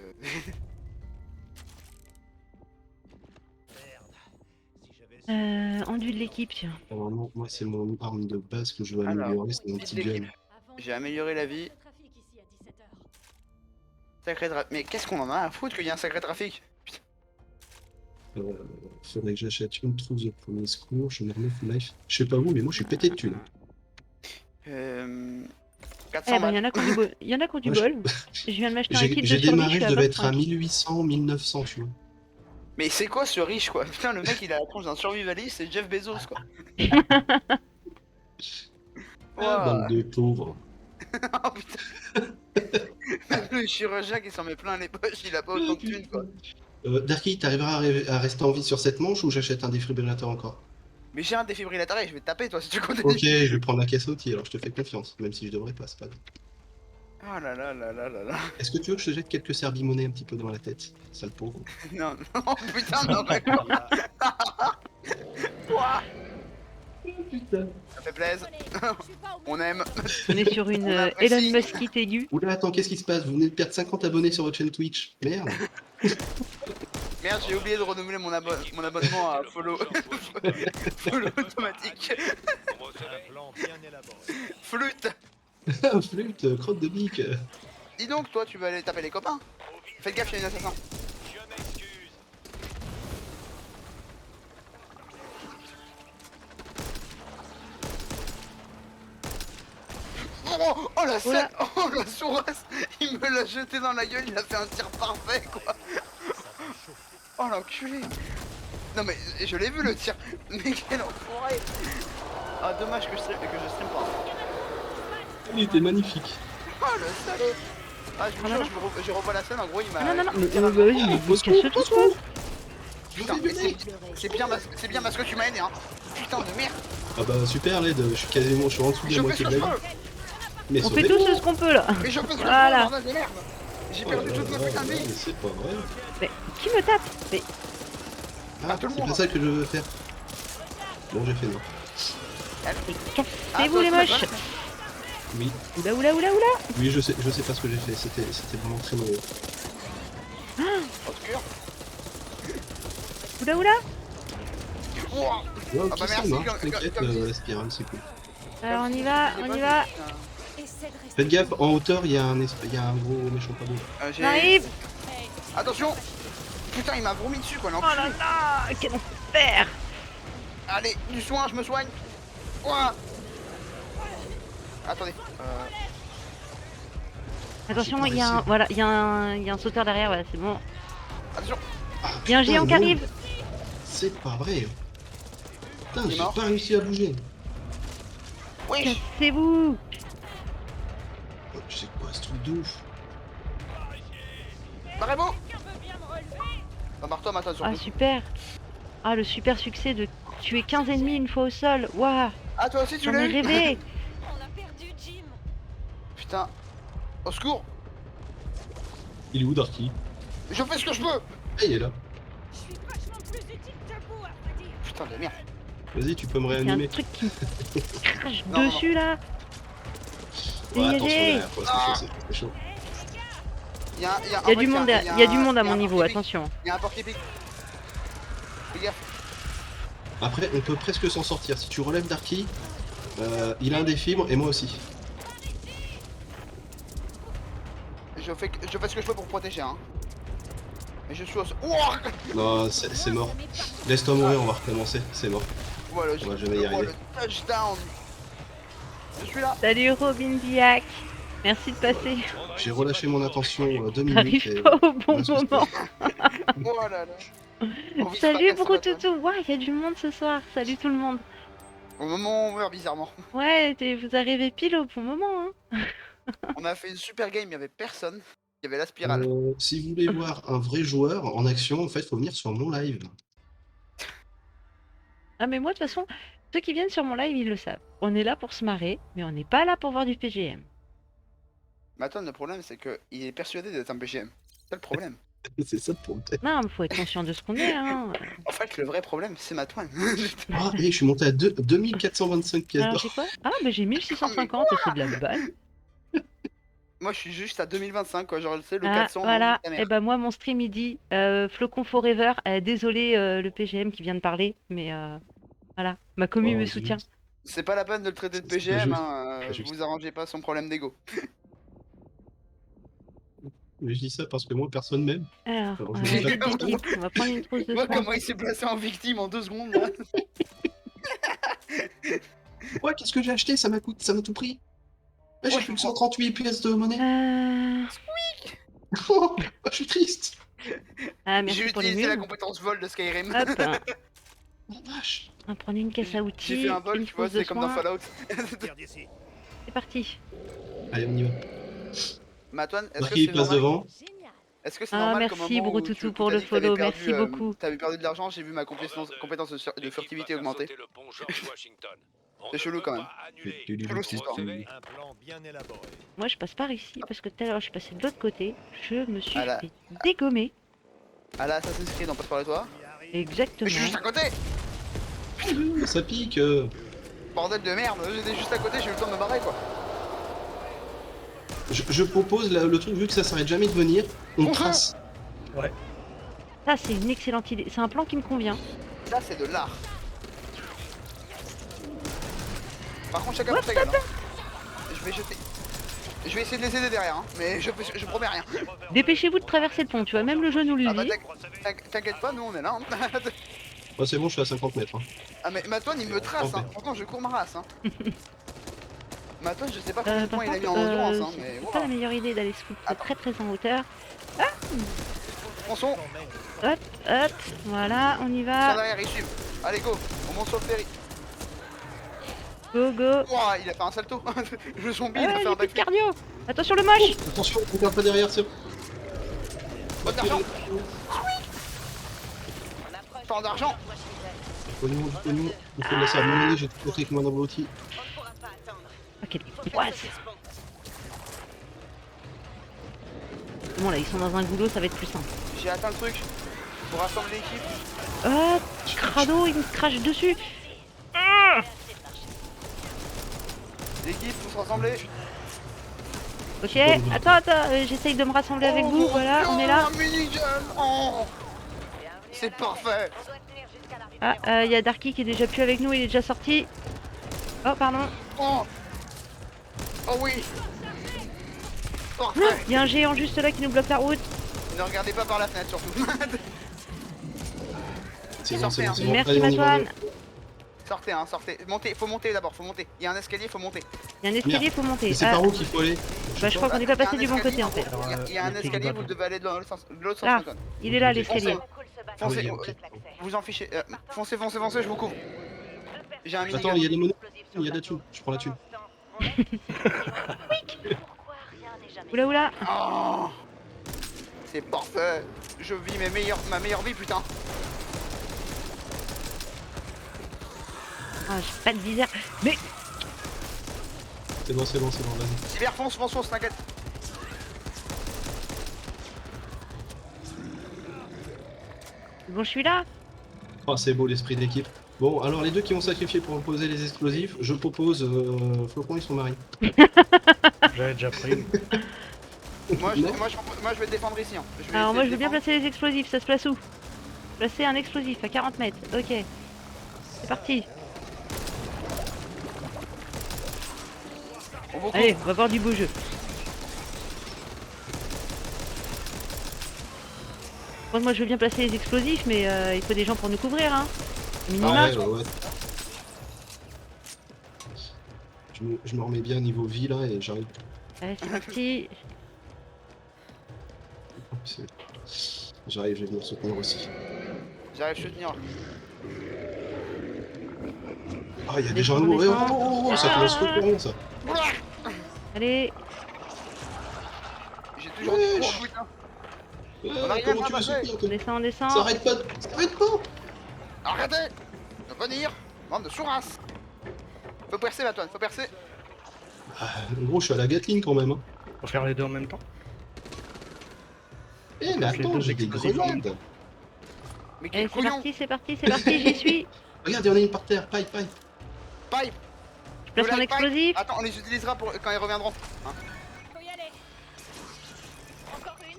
Enduit de l'équipe, tiens. Alors non, moi c'est mon arme de base que je veux Alors, améliorer, c'est mon vite petit l'équipe. gun. J'ai amélioré la vie. Sacré trafic. Mais qu'est-ce qu'on en a à foutre qu'il y a un sacré trafic? Putain. Faudrait que j'achète une trousse de premier secours, je me remets full life. Je sais pas vous, mais moi je suis pété de thunes. 400 Eh ben, balles. y en a qui ont du bol. Y en a qui ont du Moi, bol. Je viens de m'acheter un kit de J'ai survie, démarré, je je suis à devais être à 25. 1800, 1900, tu vois. Mais c'est quoi ce riche quoi? Putain le mec il a la tronche d'un survivaliste, c'est Jeff Bezos quoi. Ah, bande de pauvres. Oh putain. Même le chirurgien qui s'en met plein les poches, il a pas autant de thunes quoi. Darky, t'arriveras à rester en vie sur cette manche ou j'achète un défibrillateur encore? Mais j'ai un défibrillateur et je vais te taper toi si tu continues. Ok, je vais prendre la caisse à outils, alors je te fais confiance, même si je devrais pas, c'est pas grave. Oh là là là là là là. Est-ce que tu veux que je te jette quelques serbi-monnaies un petit peu dans la tête? Sale pauvre. Non, non, putain, non, d'accord. Ouah, Putain. ça fait plaisir. On aime. On est sur une On apprécie. Elon Muskite aiguë. Oula, attends, qu'est-ce qui se passe? Vous venez de perdre 50 abonnés sur votre chaîne Twitch. Merde. Merde, j'ai oublié de renouveler mon abonnement à follow. Follow automatique. Un plan bien élaboré. Flûte. Flûte, crotte de bique. Dis donc, toi, tu vas aller taper les copains. Faites gaffe, il y a une assassin. Je m'excuse. Oh la scène. Oh la sourasse. Il me l'a jeté dans la gueule, il a fait un tir parfait, quoi. Oh l'enculé. Non mais je l'ai vu le tir. Mais quel enfoiré. Ah dommage que je stream pas. Il était magnifique. Oh le salaud. Ah, je vous Ah, jure, là, je revois la scène, en gros, il m'a... Ah, non, non, non, il m'a vas-y, tiré mais un- casse-toi, toi. Putain, mais c'est bien parce que tu m'as aidé, hein. Putain de merde. Ah bah super l'aide, je suis en dessous de Je la fais moitié ce de que la je vie. peux. Mais On fait sauvez-moi. tous ce qu'on peut là. Mais je fais ce que je peux, Voilà. bordel de merde. J'ai Oh perdu là toute ma là, putain de mais vie. c'est pas vrai. Mais qui me tape? Mais Ah, tout le c'est monde. pas ça que je veux faire. Bon, j'ai fait non. cassez-vous les moches. Oui, Oula, oula, oula, oula. oui, je sais pas ce que j'ai fait. C'était vraiment très mauvais. Obscur. Oula, oula. Ouah. Ouais, ok, Ah bah ça merci, marche, comme- t'inquiète, comme dit. la spirale, c'est cool. Alors on y va, on y va. Essaie de rester. Faites gaffe, en hauteur, il y a un gros méchant pas beau. J'ai- J'arrive. Attention. Putain, il m'a vomi dessus, quoi, Oh l'enculé. là là, quel enfer. Allez, du soin, je me soigne. Ouah. Attendez. Attention, j'ai il pas y a un, réussi. voilà, il y a un sauteur derrière, voilà, c'est bon. Attention. Ah, Il y a un putain, géant qui non. arrive. C'est pas vrai. Putain, Il est j'ai mort. pas réussi à bouger. Wesh. Cassez-vous. Oh, c'est quoi ce truc de ouf? Barrez-vous. Embarque-toi, Matin, sur Ah super. Ah le super succès de tuer 15 ennemis une fois au sol. Waouh. Ah, toi aussi, tu J'en l'as ai eu. rêvé. On a perdu Jim. Putain. Au secours. Il est où, Darky? Je fais ce que je peux. Ah, il est là. Je suis vachement plus utile que vous, à vrai dire. Putain de merde. Vas-y, tu peux me Il y a un réanimer. truc qui me crache Non, non, dessus là. Ouais, attention Dégagez. derrière toi, c'est chaud. Il y a, Il y a du monde, il y a du monde à mon niveau, attention. Il y a un porc épic. Fais gaffe. Après, on peut presque s'en sortir. Si tu relèves Darky, il a un des fibres et moi aussi. Je fais ce que je peux pour protéger, hein. Mais je suis au... Ouah. Non, c'est mort. Laisse-toi mourir, on va recommencer. C'est mort. Voilà, On va jamais y arriver. le touchdown. Je suis là. Salut Robin Diac. Merci de passer. J'ai relâché mon attention 2 minutes. T'arrives pas au bon Voilà ce que moment. Oh là là. On vit Salut fracasser, Broutoutou. Waouh, il y a du monde ce soir. Salut tout le monde. Au moment où on meurt bizarrement. Ouais, vous arrivez pile au bon moment. Hein. On a fait une super game, il y avait personne. Il y avait la spirale. Si vous voulez voir un vrai joueur en action, en fait, faut venir sur mon live. Ah mais moi de toute façon, ceux qui viennent sur mon live, ils le savent. On est là pour se marrer, mais on n'est pas là pour voir du PGM. Mais attends, le problème c'est que il est persuadé d'être un PGM. C'est le problème. C'est ça le problème. Non, mais faut être conscient de ce qu'on est. Hein. En fait, le vrai problème c'est Matouane. Ah, et je suis monté à 2425 pièces Alors d'or. j'ai quoi? Ah bah j'ai 1650 et c'est de la balle. Moi je suis juste à 2025 quoi, genre tu sais, le Ah 400. voilà, ta et mère. bah moi mon stream il dit Flocon Forever, désolé le PGM qui vient de parler, mais voilà, ma commu Oh, me zut. soutient. C'est pas la peine de le traiter de C'est pas PGM, juste. hein, Pas juste. vous arrangez pas son problème d'ego. Mais je dis ça parce que moi, personne m'aime. Alors, Alors, on je va, vais mettre pas- une skip, on va prendre une trousse de Moi soin. comment il s'est placé en victime en 2 secondes là. Ouais, qu'est-ce que j'ai acheté? Ça m'a tout pris. Ah, j'ai Ouais, plus que 138 pièces de monnaie. Euh, Je suis triste. Ah merci J'ai pour les utilisé la mules. compétence vol de Skyrim. Hop, Oh, vache. on va prendre une caisse à J'ai outils, fait un vol, une tu vois, trousse de c'est comme dans soin. Fallout. Tire d'ici. C'est parti. Allez, on y va. Matouane, est-ce que Darky, c'est passe normal? devant. Génial. Est-ce que c'est Ah, normal merci, qu'au moment où Broutoutou, où pour t'as le dit que t'avais follow, perdu, merci beaucoup. T'avais perdu de l'argent, j'ai vu ma compétence de furtivité augmenter. C'est chelou quand même. Chelou cette histoire. Un plan bien élaboré. Moi je passe par ici parce que tout à l'heure je suis passé de l'autre côté. Je me suis Ah là. fait dégommer. Ah là, Assassin's Creed, on passe par le toit. Exactement. Mais je suis juste à côté. Ça pique. Bordel de merde, j'étais juste à côté, j'ai eu le temps de me barrer quoi. Je propose le truc, vu que ça s'arrête jamais de venir, on trace. Ça c'est une excellente idée. C'est un plan qui me convient. Ça c'est de l'art. Par contre, chacun pour sa gueule. Hein. Je vais jeter. Je vais essayer de les aider derrière, hein, mais je promets rien. Dépêchez-vous de traverser le pont, tu vois, même le jeune ou Ah bah l'usine. t'inquiète pas, nous on est là. Hein. Oh, c'est bon, je suis à 50 mètres. Hein. Ah mais Matouane il me trace, hein. Franchement je cours ma race. Hein. Matouane je sais pas combien de Par points il a mis contre, en endurance, hein, mais c'est pas voilà. la meilleure idée d'aller se foutre Attends. très en hauteur. Tronçon, Hop, hop, voilà, on y sur va. derrière, ils suivent. Allez go, on monte sur le ferry. Go, go. Ouah, il a fait un salto. Le zombie, il a Ouais, fait j'ai un plus de backflip. cardio. Attention le moche. Attention, on regarde pas derrière, c'est bon. Pas d'argent. Pas d'argent. Pognon, du pognon. Il faut laisser à mon nez, j'ai tout compris que moi dans l'outil. Ah, quelle poisse. Bon là, ils sont dans un goulot, ça va être plus simple. J'ai atteint le truc. Pour rassembler l'équipe. Ah, crado, il me crache dessus. Ah. L'équipe, faut se rassembler. Ok, attends, j'essaye de me rassembler avec vous, voilà, on est là. Un minigun. Oh. C'est parfait. Ah, il y a Darky qui est déjà plus avec nous, il est déjà sorti. Oh, pardon. Oh. Oh oui. Parfait. Il y a un géant juste là qui nous bloque la route. Ne regardez pas par la fenêtre surtout. C'est bon, c'est bon, c'est bon. Merci Allez, on y va, Matoine. Sortez, hein, sortez. Montez, faut monter d'abord, faut monter. Il y a un escalier, faut monter. Il y a un escalier, faut monter. Mais c'est Ah, par où qu'il faut aller? bah je crois qu'on n'est pas Il y a passé un du bon escalier, côté en fait. Il y a un Le escalier, bateau. vous devez aller dans l'autre sens, Ah. Antoine. Il est là l'escalier. Foncez, Ah oui, ok. vous en fichez. Foncez, foncez, foncez, je vous couvre. J'ai un minigun. Attends, il y a des monnaies, il y a des thunes. Je prends la thune. Oula oula. Oh. C'est parfait. Je vis ma meilleure vie, putain. Ah, j'ai pas de viseur. Mais C'est bon, c'est bon, c'est bon, vas-y. Cyber, fonce, fonce, fonce, t'inquiète. bon, je suis là. Oh, c'est beau l'esprit d'équipe. Bon, alors les deux qui ont sacrifié pour poser les explosifs, je propose Flocon et son mari. J'avais déjà pris. Moi, Non. je vais te défendre ici. Hein. Alors moi je veux bien défendre. placer les explosifs, ça se place où? Placer un explosif à 40 mètres, ok. C'est parti. On vous Allez, couvre. on va voir du beau jeu. Bon, moi je veux bien placer les explosifs, mais il faut des gens pour nous couvrir, hein. Minimum. Ah ouais. Je me remets bien niveau vie là et j'arrive. Allez, c'est parti. J'arrive, je vais venir soutenir aussi. J'arrive à soutenir. Ah, il y a des gens à mourir. Oh, ça commence trop ça. Allez, J'ai toujours dit oh putain. On arrive Comment à tu veux passer. soutenir on toi? descend, on descend. Ça arrête pas, ça arrête pas. Arrêtez de venir. Bande de chourasses. Faut percer, Matoine, faut percer. Ah, en gros, je suis à la Gatling quand même. Hein. Faut faire les deux en même temps. Eh, mais Les attends, deux j'ai des explosifs en même grenades. Mais Allez, quel c'est couillon. parti, c'est parti, c'est parti, j'y suis. Regarde, il y en a une par terre. Paille. Pipe. Je place mon Light pipe. explosif. Attends, on les utilisera pour quand ils reviendront. Hein. Faut y aller. Encore une.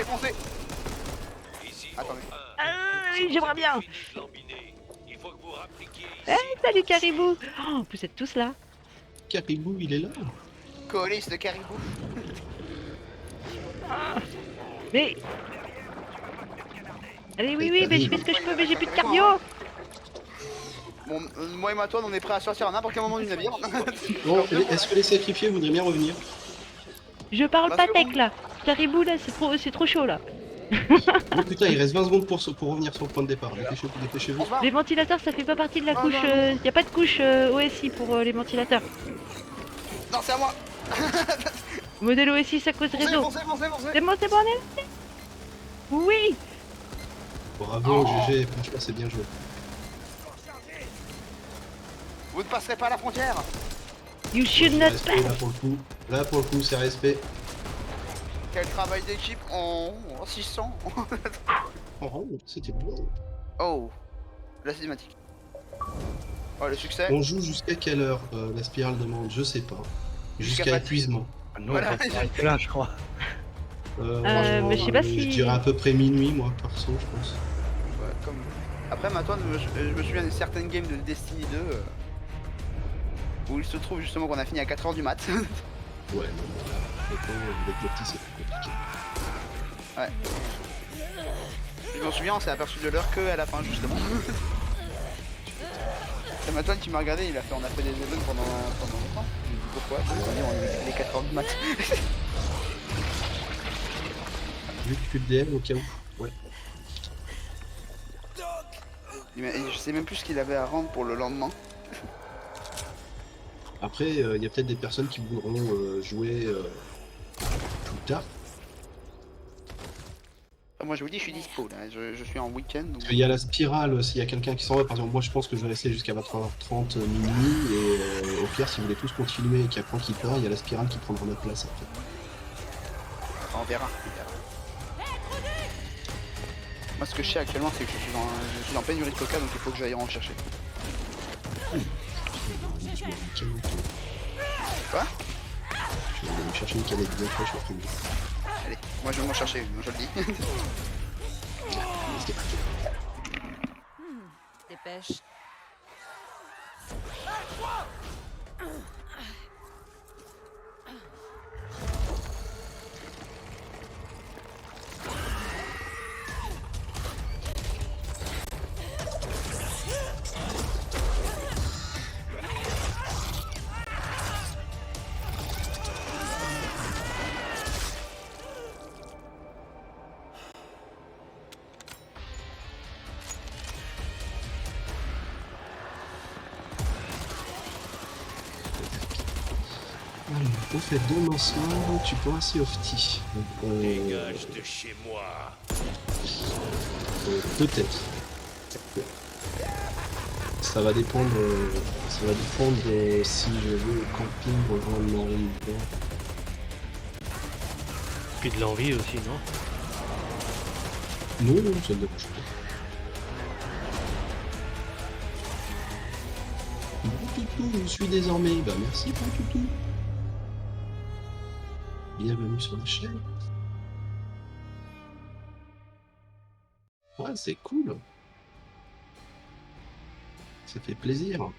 Ok, foncez. Ici, Attendez. Ah, j'aimerais bien. Il faut que vous rappliquiez ici. Eh, salut Caribou. Oh, vous êtes tous là. Caribou, il est là. Colis de caribou. Mais... Allez, oui, mais je fais ce que je peux, mais j'ai plus de cardio. Bon, moi et Matoine, on est prêts à sortir à n'importe quel moment du navire. Bon, est-ce que les sacrifiés voudraient bien revenir? Je parle Bah, pas c'est tech bon. là. Caribou là, c'est trop chaud là. Oh putain, il reste 20 secondes pour revenir sur le point de départ. Dépêchez-vous. Au revoir. Les ventilateurs, ça fait pas partie de la Oh, couche. non, Y a pas de couche OSI pour les ventilateurs. Non, c'est à moi. Modèle OSI, ça cause Foncez, réseau. foncez, foncez, foncez. C'est bon, on est là. Oui. Bravo, Oh. GG, franchement, c'est bien joué. Vous ne passerez pas la frontière. You should C'est not respect, pass. là pour le coup, c'est respect. Quel travail d'équipe en 600. Oh, c'était bon. Oh, la cinématique. Oh, le succès. On joue jusqu'à quelle heure la spirale demande? Je sais pas. Jusqu'à Jusqu'à fatigue. épuisement. Ah non, Voilà. on va s'arrêter là, je crois. Franchement, mais je sais pas je si- dirais à peu près minuit, moi, perso, je pense. Ouais, comme... Après, Matoine, je me souviens d'une certaine game de Destiny 2 où il se trouve justement qu'on a fini à 4h du mat. Ouais, non, avec le petit, c'est plus compliqué. Je m'en souviens, on s'est aperçu de l'heure que à la fin, justement. C'est Matoine qui m'a regardé, on a fait des events pendant longtemps. Je lui ai dit pourquoi? On est les 4h du mat. Vu que tu le DM au cas où. Ouais. Je sais même plus ce qu'il avait à rendre pour le lendemain. Après, il y a peut-être des personnes qui voudront jouer plus tard. Ah, moi je vous dis, je suis dispo là, je suis en week-end. Donc... Parce qu'il y a la spirale, s'il y a quelqu'un qui s'en va, par exemple, moi je pense que je vais rester jusqu'à 23h30 minuit, et au pire, si vous voulez tous continuer et qu'il y a point qui part, il y a la spirale qui prendra notre place après. On verra. Moi ce que je sais actuellement c'est que je suis en pénurie de coca donc il faut que j'aille en chercher. Quoi? Je vais aller me chercher une canette de fraîche après. Allez, moi je vais m'en chercher une, je le dis. Dépêche. Au fait, demain soir, tu pourras Sea of Tea. Dégage de chez moi. Peut-être. Ça va dépendre. Si je veux au camping rejoindre Marie. Puis de l'envie aussi, non? Non, non, ça ne dérange pas. Bon toutou, je suis désormais. Bah merci bon toutou. Bienvenue sur la chaîne. Ouais, c'est cool. Ça fait plaisir.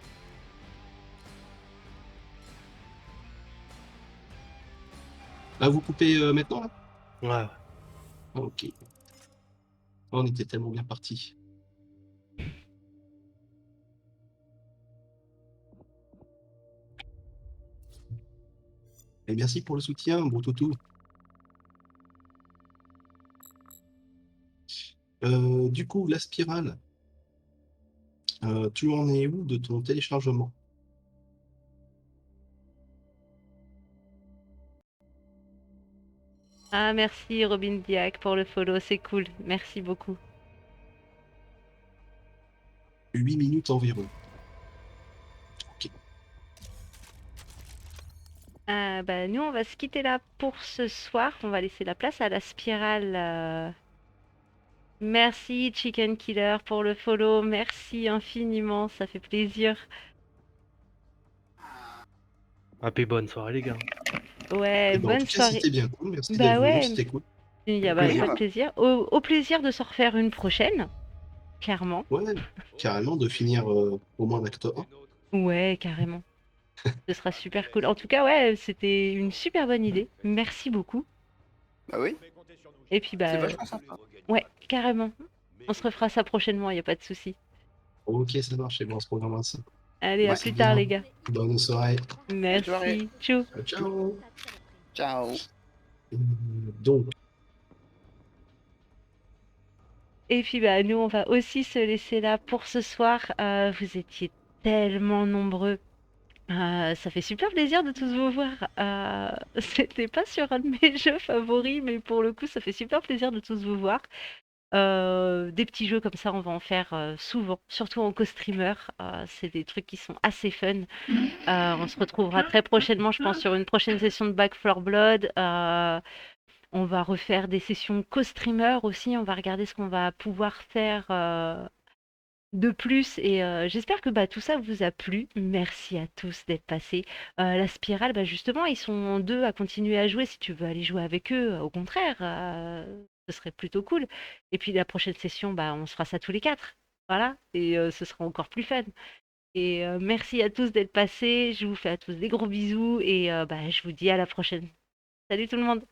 Là, vous coupez maintenant là? Ouais. Ok. On était tellement bien partis. Et merci pour le soutien, bon toutou. Du coup, la spirale, tu en es où de ton téléchargement? Ah, merci Robin Diac pour le follow, c'est cool. Merci beaucoup. 8 minutes environ. Ok. Bah, nous, on va se quitter là pour ce soir. On va laisser la place à la spirale. Merci Chicken Killer pour le follow. Merci infiniment, ça fait plaisir. Ah, puis bonne soirée, les gars. Ouais, Eh ben, en bonne tout cas, soirée. c'était bien cool. Merci Bah d'être venu, ouais, c'était cool. il y a Plaisir. pas de plaisir. Au plaisir de se refaire une prochaine, clairement. Ouais, carrément, de finir au moins l'acte 1. Ouais, carrément. Ce sera super cool. En tout cas, ouais, c'était une super bonne idée. Merci beaucoup. Bah oui, Et puis, c'est bah, vachement sympa. ouais, carrément. On se refera ça prochainement, il a pas de souci. Ok, ça marche, c'est bon, on se programme ça. Allez, à Ouais, plus c'est tard, bien. les gars. Bonne soirée. Merci. Tchou. Ciao. Ciao. Donc, Et puis, bah, nous, on va aussi se laisser là pour ce soir. Vous étiez tellement nombreux. Ça fait super plaisir de tous vous voir. C'était pas sur un de mes jeux favoris, mais pour le coup, ça fait super plaisir de tous vous voir. Des petits jeux comme ça, on va en faire souvent, surtout en co-streamer. C'est des trucs qui sont assez fun. On se retrouvera très prochainement, je pense, sur une prochaine session de Back 4 Blood. On va refaire des sessions co-streamer aussi. On va regarder ce qu'on va pouvoir faire de plus. Et j'espère que bah, tout ça vous a plu. Merci à tous d'être passés. La spirale, bah, justement, ils sont deux à continuer à jouer. Si tu veux aller jouer avec eux, au contraire, ce serait plutôt cool. Et puis la prochaine session, bah, on se fera ça tous les quatre. Voilà. Et ce sera encore plus fun. Et merci à tous d'être passés. Je vous fais à tous des gros bisous. Et bah, je vous dis à la prochaine. Salut tout le monde.